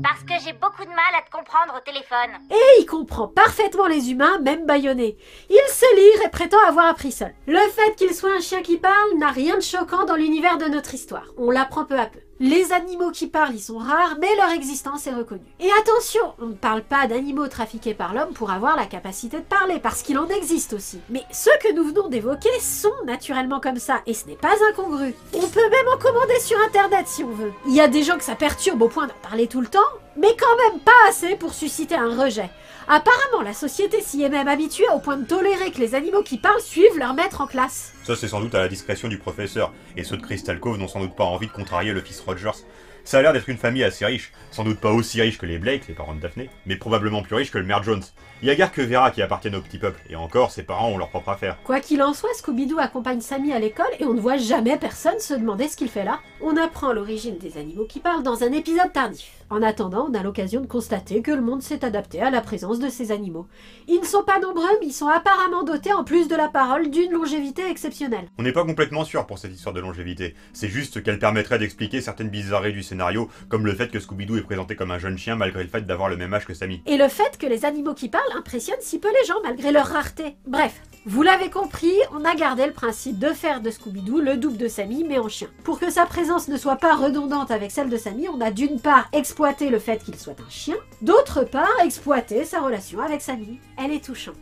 Parce que j'ai beaucoup de mal à te comprendre au téléphone. Et il comprend parfaitement les humains, même bâillonnés. Il sait lire et prétend avoir appris seul. Le fait qu'il soit un chien qui parle n'a rien de choquant dans l'univers de notre histoire. On l'apprend peu à peu. Les animaux qui parlent, ils sont rares, mais leur existence est reconnue. Et attention, on ne parle pas d'animaux trafiqués par l'homme pour avoir la capacité de parler, parce qu'il en existe aussi. Mais ceux que nous venons d'évoquer sont naturellement comme ça, et ce n'est pas incongru. On peut même en commander sur internet si on veut. Il y a des gens que ça perturbe au point d'en parler tout le temps, mais quand même pas assez pour susciter un rejet. Apparemment, la société s'y est même habituée au point de tolérer que les animaux qui parlent suivent leur maître en classe. Ça c'est sans doute à la discrétion du professeur, et ceux de Crystal Cove n'ont sans doute pas envie de contrarier le fils Rogers. Ça a l'air d'être une famille assez riche, sans doute pas aussi riche que les Blake, les parents de Daphné, mais probablement plus riche que le maire Jones. Il y a guère que Vera qui appartiennent au petit peuple, et encore, ses parents ont leur propre affaire. Quoi qu'il en soit, Scooby-Doo accompagne Sammy à l'école et on ne voit jamais personne se demander ce qu'il fait là. On apprend l'origine des animaux qui parlent dans un épisode tardif. En attendant, on a l'occasion de constater que le monde s'est adapté à la présence de ces animaux. Ils ne sont pas nombreux, mais ils sont apparemment dotés, en plus de la parole, d'une longévité exceptionnelle. On n'est pas complètement sûr pour cette histoire de longévité, c'est juste qu'elle permettrait d'expliquer certaines bizarreries du scénario, comme le fait que Scooby-Doo est présenté comme un jeune chien malgré le fait d'avoir le même âge que Sammy. Et le fait que les animaux qui parlent impressionnent si peu les gens malgré leur rareté. Bref, vous l'avez compris, on a gardé le principe de faire de Scooby-Doo le double de Sammy mais en chien. Pour que sa présence ne soit pas redondante avec celle de Sammy, on a d'une part exploité le fait qu'il soit un chien, d'autre part exploité sa relation avec Sammy. Elle est touchante.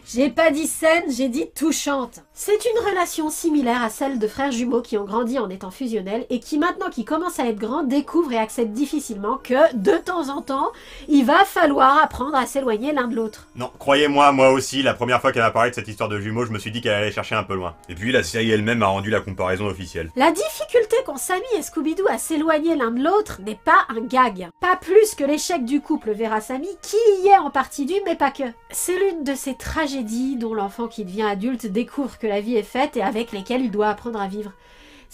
J'ai pas dit saine, j'ai dit touchante. C'est une relation similaire à celle de frères jumeaux qui ont grandi en étant fusionnels et qui, maintenant qu'ils commencent à être grands, découvrent et acceptent difficilement que, de temps en temps, il va falloir apprendre à s'éloigner l'un de l'autre. Non, croyez-moi, moi aussi, la première fois qu'elle m'a parlé de cette histoire de jumeaux, je me suis dit qu'elle allait chercher un peu loin. Et puis la série elle-même a rendu la comparaison officielle. La difficulté qu'ont Sammy et Scooby-Doo à s'éloigner l'un de l'autre n'est pas un gag. Pas plus que l'échec du couple Vera-Sammy, qui y est en partie dû, mais pas que. C'est l'une de ces tragédies tragédies dont l'enfant qui devient adulte découvre que la vie est faite et avec lesquelles il doit apprendre à vivre.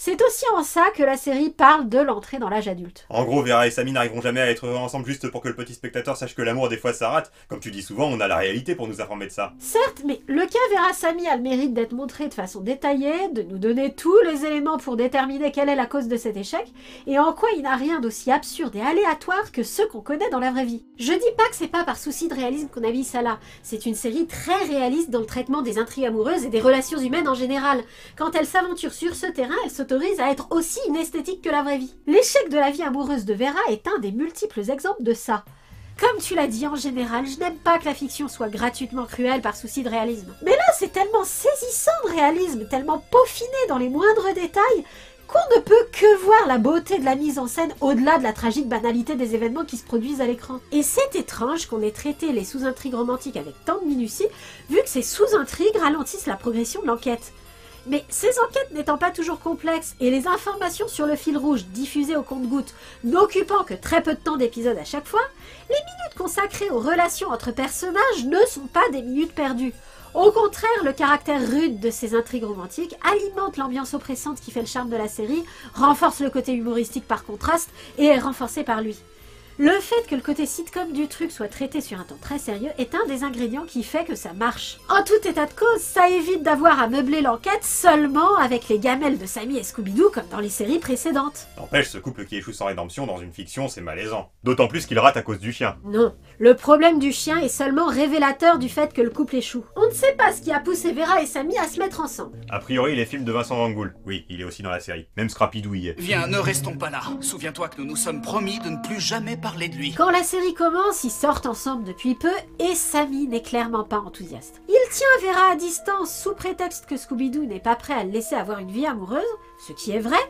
C'est aussi en ça que la série parle de l'entrée dans l'âge adulte. En gros, Vera et Sammy n'arriveront jamais à être heureux ensemble juste pour que le petit spectateur sache que l'amour des fois ça rate. Comme tu dis souvent, on a la réalité pour nous informer de ça. Certes, mais le cas Vera-Sammy a le mérite d'être montré de façon détaillée, de nous donner tous les éléments pour déterminer quelle est la cause de cet échec, et en quoi il n'a rien d'aussi absurde et aléatoire que ceux qu'on connaît dans la vraie vie. Je dis pas que c'est pas par souci de réalisme qu'on a mis ça là, c'est une série très réaliste dans le traitement des intrigues amoureuses et des relations humaines en général. Quand elle s'aventure sur ce terrain, elle s'autorise à être aussi inesthétique que la vraie vie. L'échec de la vie amoureuse de Vera est un des multiples exemples de ça. Comme tu l'as dit, en général, je n'aime pas que la fiction soit gratuitement cruelle par souci de réalisme. Mais là, c'est tellement saisissant de réalisme, tellement peaufiné dans les moindres détails, qu'on ne peut que voir la beauté de la mise en scène au-delà de la tragique banalité des événements qui se produisent à l'écran. Et c'est étrange qu'on ait traité les sous-intrigues romantiques avec tant de minutie, vu que ces sous-intrigues ralentissent la progression de l'enquête. Mais ces enquêtes n'étant pas toujours complexes et les informations sur le fil rouge diffusées au compte-gouttes n'occupant que très peu de temps d'épisode à chaque fois, les minutes consacrées aux relations entre personnages ne sont pas des minutes perdues. Au contraire, le caractère rude de ces intrigues romantiques alimente l'ambiance oppressante qui fait le charme de la série, renforce le côté humoristique par contraste et est renforcé par lui. Le fait que le côté sitcom du truc soit traité sur un ton très sérieux est un des ingrédients qui fait que ça marche. En tout état de cause, ça évite d'avoir à meubler l'enquête seulement avec les gamelles de Sammy et Scooby-Doo comme dans les séries précédentes. N'empêche, ce couple qui échoue sans rédemption dans une fiction, c'est malaisant. D'autant plus qu'il rate à cause du chien. Non, le problème du chien est seulement révélateur du fait que le couple échoue. On ne sait pas ce qui a poussé Vera et Sammy à se mettre ensemble. A priori, les films de Vincent Van Gogh. Oui, il est aussi dans la série. Même Scrappy-Doo y est. Viens, ne restons pas là. Souviens-toi que nous nous sommes promis de ne plus jamais parler de lui. Quand la série commence, ils sortent ensemble depuis peu et Sammy n'est clairement pas enthousiaste. Il tient Vera à distance sous prétexte que Scooby-Doo n'est pas prêt à le laisser avoir une vie amoureuse, ce qui est vrai,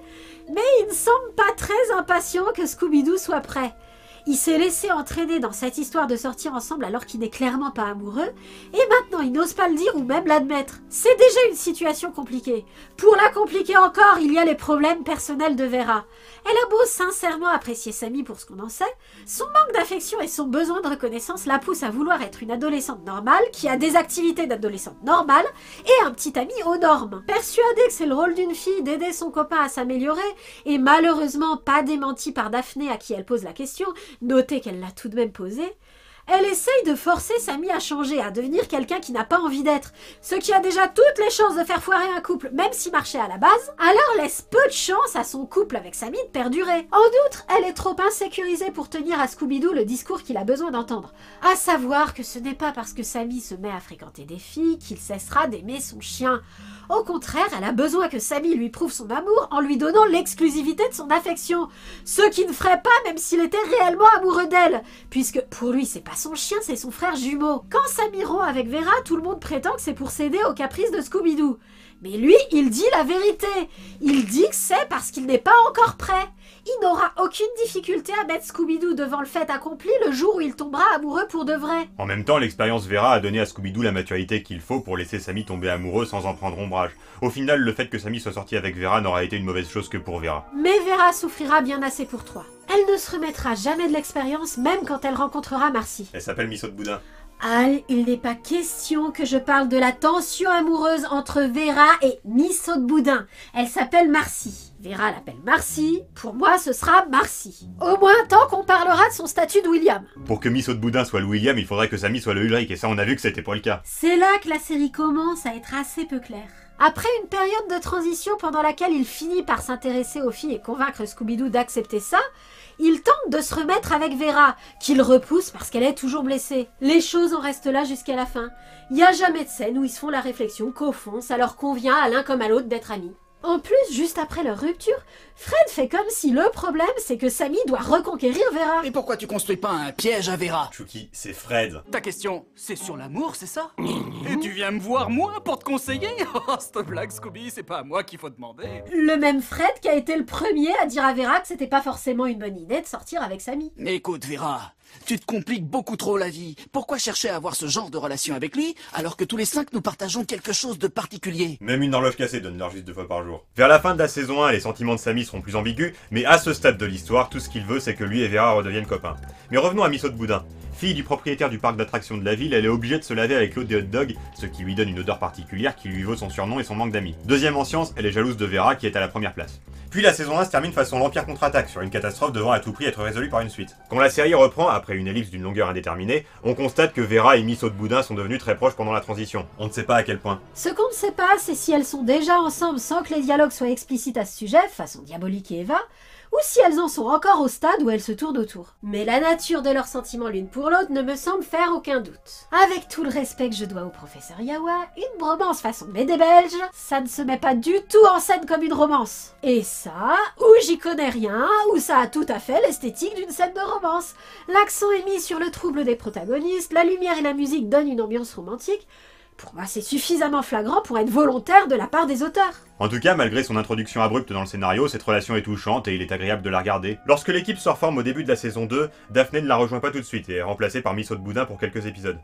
mais il ne semble pas très impatient que Scooby-Doo soit prêt. Il s'est laissé entraîner dans cette histoire de sortir ensemble alors qu'il n'est clairement pas amoureux, et maintenant il n'ose pas le dire ou même l'admettre. C'est déjà une situation compliquée. Pour la compliquer encore, il y a les problèmes personnels de Vera. Elle a beau sincèrement apprécier Sammy pour ce qu'on en sait, son manque d'affection et son besoin de reconnaissance la poussent à vouloir être une adolescente normale qui a des activités d'adolescente normale et un petit ami aux normes. Persuadée que c'est le rôle d'une fille d'aider son copain à s'améliorer, et malheureusement pas démentie par Daphné à qui elle pose la question, notez qu'elle l'a tout de même posée, elle essaye de forcer Sammy à changer, à devenir quelqu'un qui n'a pas envie d'être, ce qui a déjà toutes les chances de faire foirer un couple, même s'il marchait à la base, alors laisse peu de chance à son couple avec Sammy de perdurer. En outre, elle est trop insécurisée pour tenir à Scooby-Doo le discours qu'il a besoin d'entendre, à savoir que ce n'est pas parce que Sammy se met à fréquenter des filles qu'il cessera d'aimer son chien. Au contraire, elle a besoin que Sammy lui prouve son amour en lui donnant l'exclusivité de son affection, ce qu'il ne ferait pas même s'il était réellement amoureux d'elle, puisque pour lui c'est pas son chien, c'est son frère jumeau. Quand Sammy rompt avec Vera, tout le monde prétend que c'est pour céder aux caprices de Scooby-Doo. Mais lui, il dit la vérité. Il dit que c'est parce qu'il n'est pas encore prêt. Il n'aura aucune difficulté à mettre Scooby-Doo devant le fait accompli le jour où il tombera amoureux pour de vrai. En même temps, l'expérience Vera a donné à Scooby-Doo la maturité qu'il faut pour laisser Sammy tomber amoureux sans en prendre ombrage. Au final, le fait que Sammy soit sorti avec Vera n'aura été une mauvaise chose que pour Vera. Mais Vera souffrira bien assez pour toi. Elle ne se remettra jamais de l'expérience, même quand elle rencontrera Marcy. Elle s'appelle Misso de Boudin. Al, il n'est pas question que je parle de la tension amoureuse entre Vera et Misso de Boudin. Elle s'appelle Marcy. Vera l'appelle Marcy. Pour moi, ce sera Marcy. Au moins tant qu'on parlera de son statut de William. Pour que Misso de Boudin soit le William, il faudrait que Sammy soit le Ulrich, et ça on a vu que c'était pas le cas. C'est là que la série commence à être assez peu claire. Après une période de transition pendant laquelle il finit par s'intéresser aux filles et convaincre Scooby-Doo d'accepter ça, il tente de se remettre avec Vera, qu'il repousse parce qu'elle est toujours blessée. Les choses en restent là jusqu'à la fin. Il n'y a jamais de scène où ils se font la réflexion qu'au fond, ça leur convient à l'un comme à l'autre d'être amis. En plus, juste après leur rupture, Fred fait comme si le problème c'est que Sammy doit reconquérir Vera. Et pourquoi tu construis pas un piège à Vera? Chucky, c'est Fred. Ta question, c'est sur l'amour, c'est ça? Et tu viens me voir moi pour te conseiller? Oh, cette blague, Scooby, c'est pas à moi qu'il faut demander. Le même Fred qui a été le premier à dire à Vera que c'était pas forcément une bonne idée de sortir avec Sammy. Écoute, Vera, Tu te compliques beaucoup trop la vie. Pourquoi chercher à avoir ce genre de relation avec lui, alors que tous les 5 nous partageons quelque chose de particulier? Même une horloge cassée donne l'heure juste 2 fois par jour. Vers la fin de la saison 1, les sentiments de Sammy seront plus ambigus, mais à ce stade de l'histoire, tout ce qu'il veut, c'est que lui et Vera redeviennent copains. Mais revenons à Miso de Boudin. Fille du propriétaire du parc d'attractions de la ville, elle est obligée de se laver avec l'eau des hot dogs, ce qui lui donne une odeur particulière qui lui vaut son surnom et son manque d'amis. Deuxième en science, elle est jalouse de Vera qui est à la première place. Puis la saison 1 se termine façon l'Empire contre-attaque, sur une catastrophe devant à tout prix être résolue par une suite. Quand la série reprend, après une ellipse d'une longueur indéterminée, on constate que Vera et Miso de Boudin sont devenus très proches pendant la transition. On ne sait pas à quel point. Ce qu'on ne sait pas, c'est si elles sont déjà ensemble sans que les dialogues soient explicites à ce sujet, façon Diabolique et Eva, ou si elles en sont encore au stade où elles se tournent autour. Mais la nature de leurs sentiments l'une pour l'autre ne me semble faire aucun doute. Avec tout le respect que je dois au professeur Yawa, une bromance façon BD belge, ça ne se met pas du tout en scène comme une romance. Et ça, ou j'y connais rien, ou ça a tout à fait l'esthétique d'une scène de romance. L'accent est mis sur le trouble des protagonistes, la lumière et la musique donnent une ambiance romantique. Pour moi, c'est suffisamment flagrant pour être volontaire de la part des auteurs. En tout cas, malgré son introduction abrupte dans le scénario, cette relation est touchante et il est agréable de la regarder. Lorsque l'équipe se reforme au début de la saison 2, Daphné ne la rejoint pas tout de suite et est remplacée par Miso de Boudin pour quelques épisodes.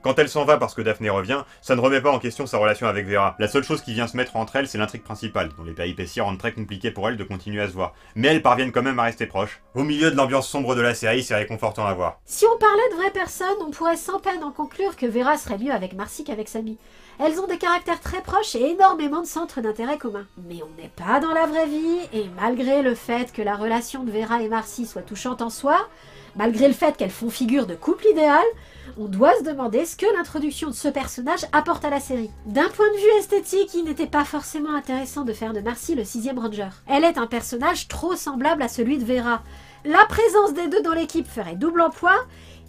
Quand elle s'en va parce que Daphné revient, ça ne remet pas en question sa relation avec Vera. La seule chose qui vient se mettre entre elles, c'est l'intrigue principale, dont les péripéties rendent très compliqué pour elles de continuer à se voir. Mais elles parviennent quand même à rester proches. Au milieu de l'ambiance sombre de la série, c'est réconfortant à voir. Si on parlait de vraies personnes, on pourrait sans peine en conclure que Vera serait mieux avec Marcy qu'avec Sammy. Elles ont des caractères très proches et énormément de centres d'intérêt communs. Mais on n'est pas dans la vraie vie, et malgré le fait que la relation de Vera et Marcy soit touchante en soi, malgré le fait qu'elles font figure de couple idéal, on doit se demander ce que l'introduction de ce personnage apporte à la série. D'un point de vue esthétique, il n'était pas forcément intéressant de faire de Marcy le 6e Ranger. Elle est un personnage trop semblable à celui de Vera. La présence des deux dans l'équipe ferait double emploi,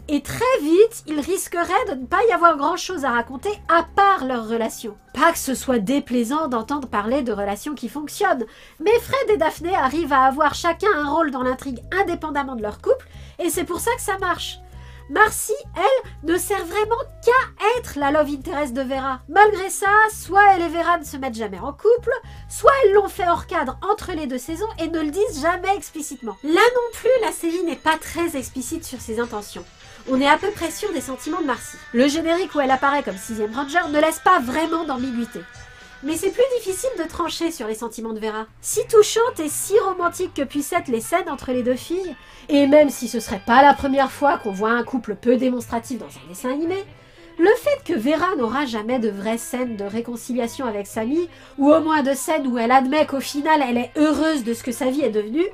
et très vite, il risquerait de ne pas y avoir grand-chose à raconter à part leur relation. Pas que ce soit déplaisant d'entendre parler de relations qui fonctionnent, mais Fred et Daphné arrivent à avoir chacun un rôle dans l'intrigue indépendamment de leur couple, et c'est pour ça que ça marche. Marcy, elle, ne sert vraiment qu'à être la love interest de Vera. Malgré ça, soit elle et Vera ne se mettent jamais en couple, soit elles l'ont fait hors cadre entre les deux saisons et ne le disent jamais explicitement. Là non plus, la série n'est pas très explicite sur ses intentions. On est à peu près sûr des sentiments de Marcy. Le générique où elle apparaît comme 6e Ranger ne laisse pas vraiment d'ambiguïté. Mais c'est plus difficile de trancher sur les sentiments de Vera. Si touchante et si romantique que puissent être les scènes entre les deux filles, et même si ce serait pas la première fois qu'on voit un couple peu démonstratif dans un dessin animé, le fait que Vera n'aura jamais de vraies scènes de réconciliation avec Sammy, ou au moins de scènes où elle admet qu'au final elle est heureuse de ce que sa vie est devenue,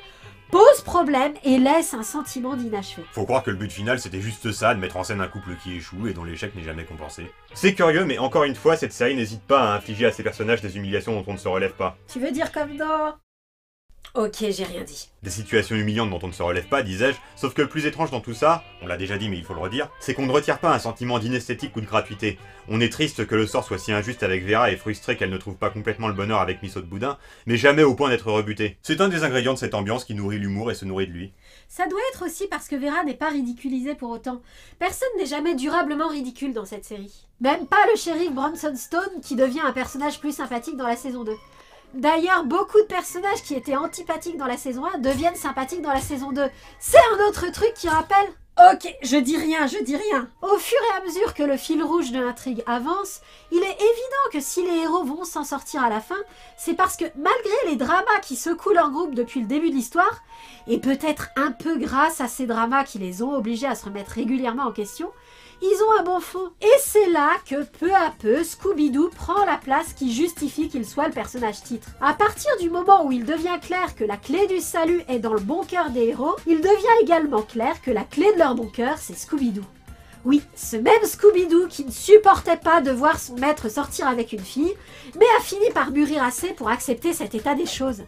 pose problème et laisse un sentiment d'inachevé. Faut croire que le but final c'était juste ça, de mettre en scène un couple qui échoue et dont l'échec n'est jamais compensé. C'est curieux, mais encore une fois, cette série n'hésite pas à infliger à ses personnages des humiliations dont on ne se relève pas. Tu veux dire comme dans... Ok, j'ai rien dit. Des situations humiliantes dont on ne se relève pas, disais-je, sauf que le plus étrange dans tout ça, on l'a déjà dit mais il faut le redire, c'est qu'on ne retire pas un sentiment d'inesthétique ou de gratuité. On est triste que le sort soit si injuste avec Vera et frustré qu'elle ne trouve pas complètement le bonheur avec Miso de Boudin, mais jamais au point d'être rebutée. C'est un des ingrédients de cette ambiance qui nourrit l'humour et se nourrit de lui. Ça doit être aussi parce que Vera n'est pas ridiculisée pour autant. Personne n'est jamais durablement ridicule dans cette série. Même pas le shérif Bronson Stone qui devient un personnage plus sympathique dans la saison 2. D'ailleurs, beaucoup de personnages qui étaient antipathiques dans la saison 1 deviennent sympathiques dans la saison 2. C'est un autre truc qui rappelle... Ok, je dis rien. Au fur et à mesure que le fil rouge de l'intrigue avance, il est évident que si les héros vont s'en sortir à la fin, c'est parce que malgré les dramas qui secouent leur groupe depuis le début de l'histoire, et peut-être un peu grâce à ces dramas qui les ont obligés à se remettre régulièrement en question, ils ont un bon fond. Et c'est là que, peu à peu, Scooby-Doo prend la place qui justifie qu'il soit le personnage titre. À partir du moment où il devient clair que la clé du salut est dans le bon cœur des héros, il devient également clair que la clé de leur bon cœur, c'est Scooby-Doo. Oui, ce même Scooby-Doo qui ne supportait pas de voir son maître sortir avec une fille, mais a fini par mûrir assez pour accepter cet état des choses.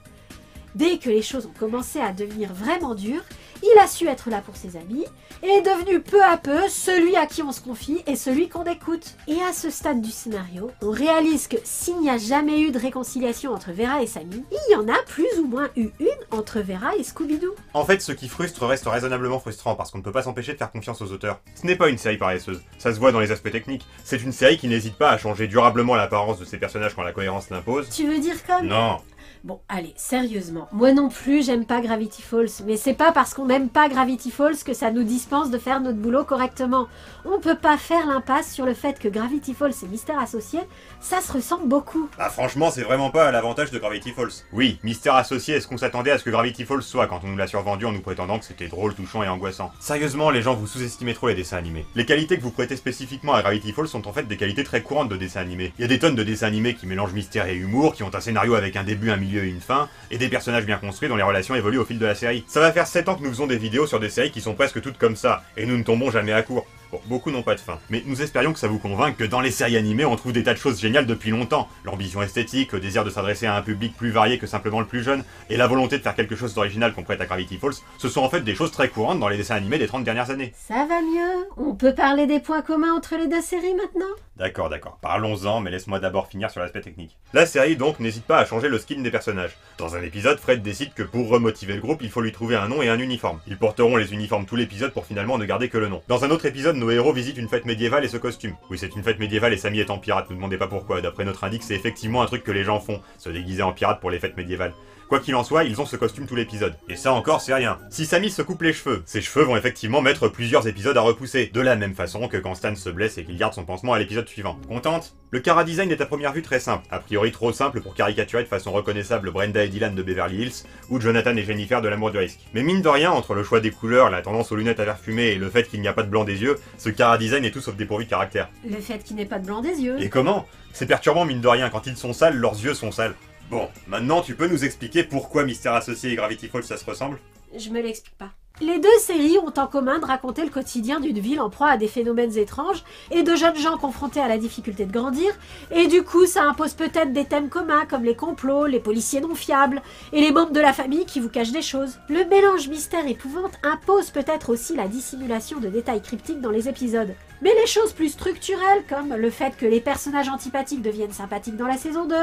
Dès que les choses ont commencé à devenir vraiment dures, il a su être là pour ses amis et est devenu peu à peu celui à qui on se confie et celui qu'on écoute. Et à ce stade du scénario, on réalise que s'il n'y a jamais eu de réconciliation entre Vera et Sammy, il y en a plus ou moins eu une entre Vera et Scooby-Doo. En fait, ce qui frustre reste raisonnablement frustrant parce qu'on ne peut pas s'empêcher de faire confiance aux auteurs. Ce n'est pas une série paresseuse, ça se voit dans les aspects techniques. C'est une série qui n'hésite pas à changer durablement l'apparence de ses personnages quand la cohérence l'impose. Tu veux dire comme... Non. Bon, allez, sérieusement. Moi non plus, j'aime pas Gravity Falls, mais c'est pas parce qu'on n'aime pas Gravity Falls que ça nous dispense de faire notre boulot correctement. On peut pas faire l'impasse sur le fait que Gravity Falls et Mystère Associé, ça se ressemble beaucoup. Ah franchement, c'est vraiment pas à l'avantage de Gravity Falls. Oui, Mystère Associé est ce qu'on s'attendait à ce que Gravity Falls soit quand on nous l'a survendu en nous prétendant que c'était drôle, touchant et angoissant. Sérieusement, les gens, vous sous-estimez trop les dessins animés. Les qualités que vous prêtez spécifiquement à Gravity Falls sont en fait des qualités très courantes de dessins animés. Il y a des tonnes de dessins animés qui mélangent mystère et humour, qui ont un scénario avec un début, un milieu et une fin, et des personnages bien construits dont les relations évoluent au fil de la série. Ça va faire 7 ans que nous faisons des vidéos sur des séries qui sont presque toutes comme ça, et nous ne tombons jamais à court. Bon, beaucoup n'ont pas de fin. Mais nous espérions que ça vous convainque que dans les séries animées, on trouve des tas de choses géniales depuis longtemps. L'ambition esthétique, le désir de s'adresser à un public plus varié que simplement le plus jeune, et la volonté de faire quelque chose d'original qu'on prête à Gravity Falls, ce sont en fait des choses très courantes dans les dessins animés des 30 dernières années. Ça va mieux. On peut parler des points communs entre les deux séries maintenant? D'accord, parlons-en, mais laisse-moi d'abord finir sur l'aspect technique. La série donc n'hésite pas à changer le skin des personnages. Dans un épisode, Fred décide que pour remotiver le groupe, il faut lui trouver un nom et un uniforme. Ils porteront les uniformes tout l'épisode pour finalement ne garder que le nom. Dans un autre épisode, nos héros visitent une fête médiévale et se costument. Oui, c'est une fête médiévale et Sammy est en pirate, ne demandez pas pourquoi, d'après notre indice, c'est effectivement un truc que les gens font, se déguiser en pirate pour les fêtes médiévales. Quoi qu'il en soit, ils ont ce costume tout l'épisode. Et ça encore, c'est rien. Si Sammy se coupe les cheveux, ses cheveux vont effectivement mettre plusieurs épisodes à repousser. De la même façon que quand Stan se blesse et qu'il garde son pansement à l'épisode suivant. Contente? Le chara-design est à première vue très simple. A priori trop simple pour caricaturer de façon reconnaissable Brenda et Dylan de Beverly Hills, ou Jonathan et Jennifer de L'amour du risque. Mais mine de rien, entre le choix des couleurs, la tendance aux lunettes à verre fumé et le fait qu'il n'y a pas de blanc des yeux, ce chara-design est tout sauf dépourvu de caractère. Le fait qu'il n'ait pas de blanc des yeux. Et comment? C'est perturbant mine de rien, quand ils sont sales, leurs yeux sont sales. Bon, maintenant tu peux nous expliquer pourquoi Mystère Associé et Gravity Falls ça se ressemble? Je me l'explique pas. Les deux séries ont en commun de raconter le quotidien d'une ville en proie à des phénomènes étranges et de jeunes gens confrontés à la difficulté de grandir, et du coup ça impose peut-être des thèmes communs comme les complots, les policiers non fiables et les membres de la famille qui vous cachent des choses. Le mélange mystère-épouvante impose peut-être aussi la dissimulation de détails cryptiques dans les épisodes. Mais les choses plus structurelles, comme le fait que les personnages antipathiques deviennent sympathiques dans la saison 2,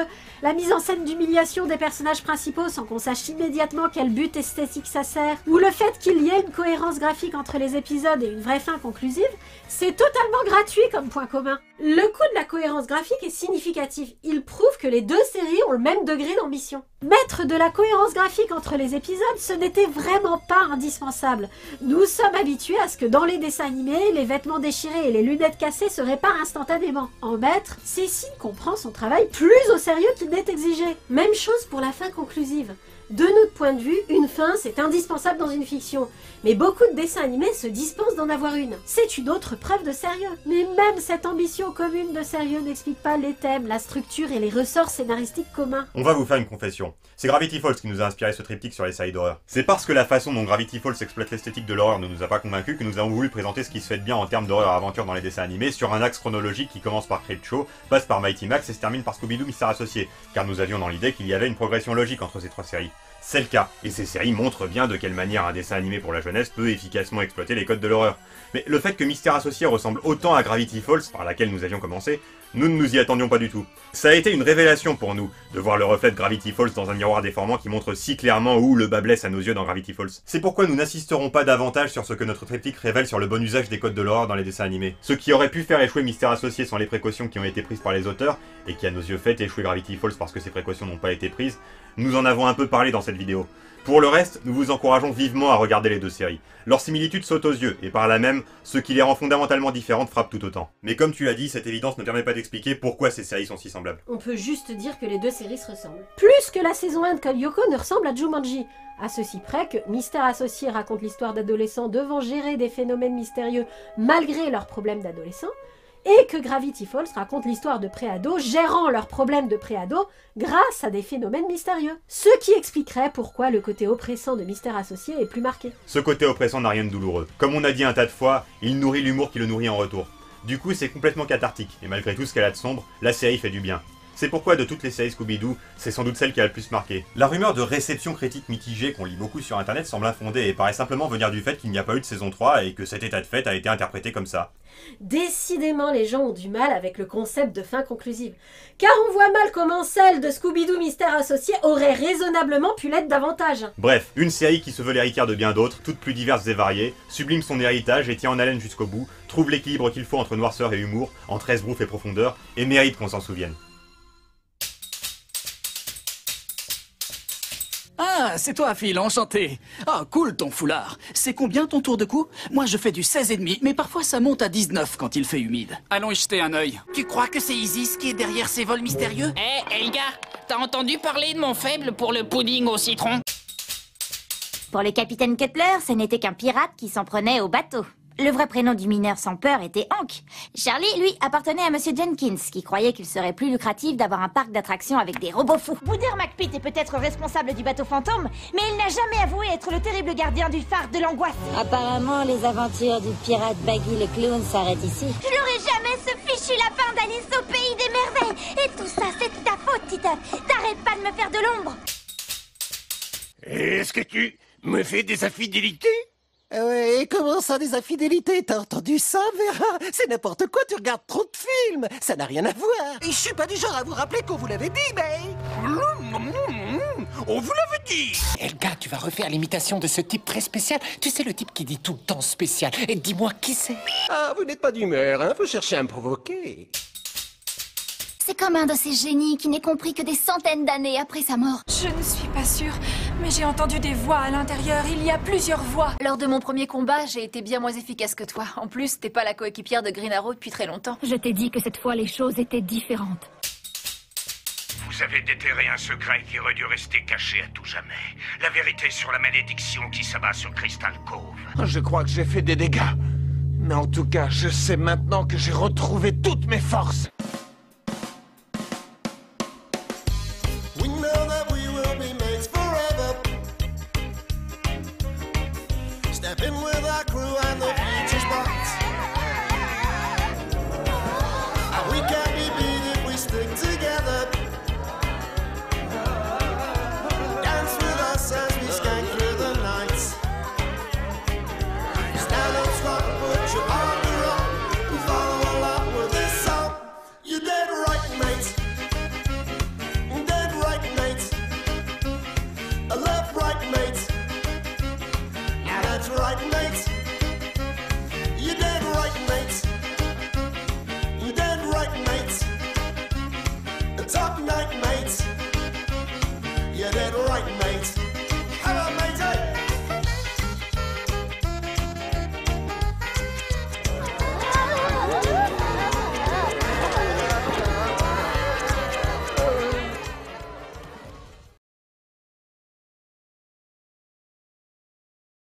la mise en scène d'humiliation des personnages principaux sans qu'on sache immédiatement quel but esthétique ça sert, ou le fait qu'il y ait une cohérence graphique entre les épisodes et une vraie fin conclusive, c'est totalement gratuit comme point commun. Le coût de la cohérence graphique est significatif. Il prouve que les deux séries ont le même degré d'ambition. Mettre de la cohérence graphique entre les épisodes, ce n'était vraiment pas indispensable. Nous sommes habitués à ce que dans les dessins animés, les vêtements déchirés et les lunettes cassées se réparent instantanément. En maître, c'est signe qu'on prend son travail plus au sérieux qu'il n'est exigé. Même chose pour la fin conclusive. De notre point de vue, une fin, c'est indispensable dans une fiction. Mais beaucoup de dessins animés se dispensent d'en avoir une. C'est une autre preuve de sérieux. Mais même cette ambition commune de sérieux n'explique pas les thèmes, la structure et les ressorts scénaristiques communs. On va vous faire une confession. C'est Gravity Falls qui nous a inspiré ce triptyque sur les séries d'horreur. C'est parce que la façon dont Gravity Falls exploite l'esthétique de l'horreur ne nous a pas convaincus que nous avons voulu présenter ce qui se fait de bien en termes d'horreur-aventure dans les dessins animés sur un axe chronologique qui commence par Creepshow, passe par Mighty Max et se termine par Scooby-Doo Mystère Associé, car nous avions dans l'idée qu'il y avait une progression logique entre ces trois séries. C'est le cas, et ces séries montrent bien de quelle manière un dessin animé pour la jeunesse peut efficacement exploiter les codes de l'horreur. Mais le fait que Mystère Associé ressemble autant à Gravity Falls, par laquelle nous avions commencé, nous ne nous y attendions pas du tout. Ça a été une révélation pour nous, de voir le reflet de Gravity Falls dans un miroir déformant qui montre si clairement où le bas blesse à nos yeux dans Gravity Falls. C'est pourquoi nous n'insisterons pas davantage sur ce que notre triptyque révèle sur le bon usage des codes de l'horreur dans les dessins animés. Ce qui aurait pu faire échouer Mystère Associé sans les précautions qui ont été prises par les auteurs, et qui à nos yeux fait échouer Gravity Falls parce que ces précautions n'ont pas été prises, nous en avons un peu parlé dans cette vidéo. Pour le reste, nous vous encourageons vivement à regarder les deux séries. Leurs similitudes sautent aux yeux, et par là même, ce qui les rend fondamentalement différentes frappe tout autant. Mais comme tu l'as dit, cette évidence ne permet pas d'expliquer pourquoi ces séries sont si semblables. On peut juste dire que les deux séries se ressemblent. Plus que la saison 1 de Code Lyoko ne ressemble à Jumanji. À ceci près que Mystère Associé raconte l'histoire d'adolescents devant gérer des phénomènes mystérieux malgré leurs problèmes d'adolescents, et que Gravity Falls raconte l'histoire de préados gérant leurs problèmes de préados grâce à des phénomènes mystérieux. Ce qui expliquerait pourquoi le côté oppressant de Mystère Associé est plus marqué. Ce côté oppressant n'a rien de douloureux. Comme on a dit un tas de fois, il nourrit l'humour qui le nourrit en retour. Du coup, c'est complètement cathartique, et malgré tout ce qu'elle a de sombre, la série fait du bien. C'est pourquoi de toutes les séries Scooby-Doo, c'est sans doute celle qui a le plus marqué. La rumeur de réception critique mitigée qu'on lit beaucoup sur internet semble infondée et paraît simplement venir du fait qu'il n'y a pas eu de saison 3 et que cet état de fait a été interprété comme ça. Décidément, les gens ont du mal avec le concept de fin conclusive. Car on voit mal comment celle de Scooby-Doo Mystère Associé aurait raisonnablement pu l'être davantage. Bref, une série qui se veut l'héritière de bien d'autres, toutes plus diverses et variées, sublime son héritage et tient en haleine jusqu'au bout, trouve l'équilibre qu'il faut entre noirceur et humour, entre esbrouf et profondeur, et mérite qu'on s'en souvienne. Ah, c'est toi, Phil, enchanté. Ah, cool ton foulard. C'est combien ton tour de cou? Moi, je fais du 16,5, mais parfois ça monte à 19 quand il fait humide. Allons y jeter un œil. Tu crois que c'est Isis qui est derrière ces vols mystérieux? Hé, Elga, t'as entendu parler de mon faible pour le pudding au citron? Pour le capitaine Cutler, ce n'était qu'un pirate qui s'en prenait au bateau. Le vrai prénom du mineur sans peur était Hank. Charlie, lui, appartenait à Monsieur Jenkins, qui croyait qu'il serait plus lucratif d'avoir un parc d'attractions avec des robots fous. Wouter McPeet est peut-être responsable du bateau fantôme, mais il n'a jamais avoué être le terrible gardien du phare de l'angoisse. Apparemment, les aventures du pirate Baggy le clown s'arrêtent ici. Je n'aurai jamais ce fichu lapin d'Alice au pays des merveilles. Et tout ça, c'est de ta faute, Titeuf. T'arrêtes pas de me faire de l'ombre. Est-ce que tu me fais des infidélités? Ouais, comment ça, des infidélités? T'as entendu ça, Vera? C'est n'importe quoi, tu regardes trop de films. Ça n'a rien à voir. Et je suis pas du genre à vous rappeler qu'on vous l'avait dit, mais... On vous l'avait dit! Elga, tu vas refaire l'imitation de ce type très spécial. Tu sais, le type qui dit tout le temps spécial. Et dis-moi qui c'est. Ah, vous n'êtes pas d'humeur, hein? Faut chercher à me provoquer. C'est comme un de ces génies qui n'est compris que des centaines d'années après sa mort. Je ne suis pas sûre, mais j'ai entendu des voix à l'intérieur. Il y a plusieurs voix. Lors de mon premier combat, j'ai été bien moins efficace que toi. En plus, t'es pas la coéquipière de Green Arrow depuis très longtemps. Je t'ai dit que cette fois, les choses étaient différentes. Vous avez déterré un secret qui aurait dû rester caché à tout jamais. La vérité sur la malédiction qui s'abat sur Crystal Cove. Je crois que j'ai fait des dégâts. Mais en tout cas, je sais maintenant que j'ai retrouvé toutes mes forces. Top night, mate. You're dead right, mate.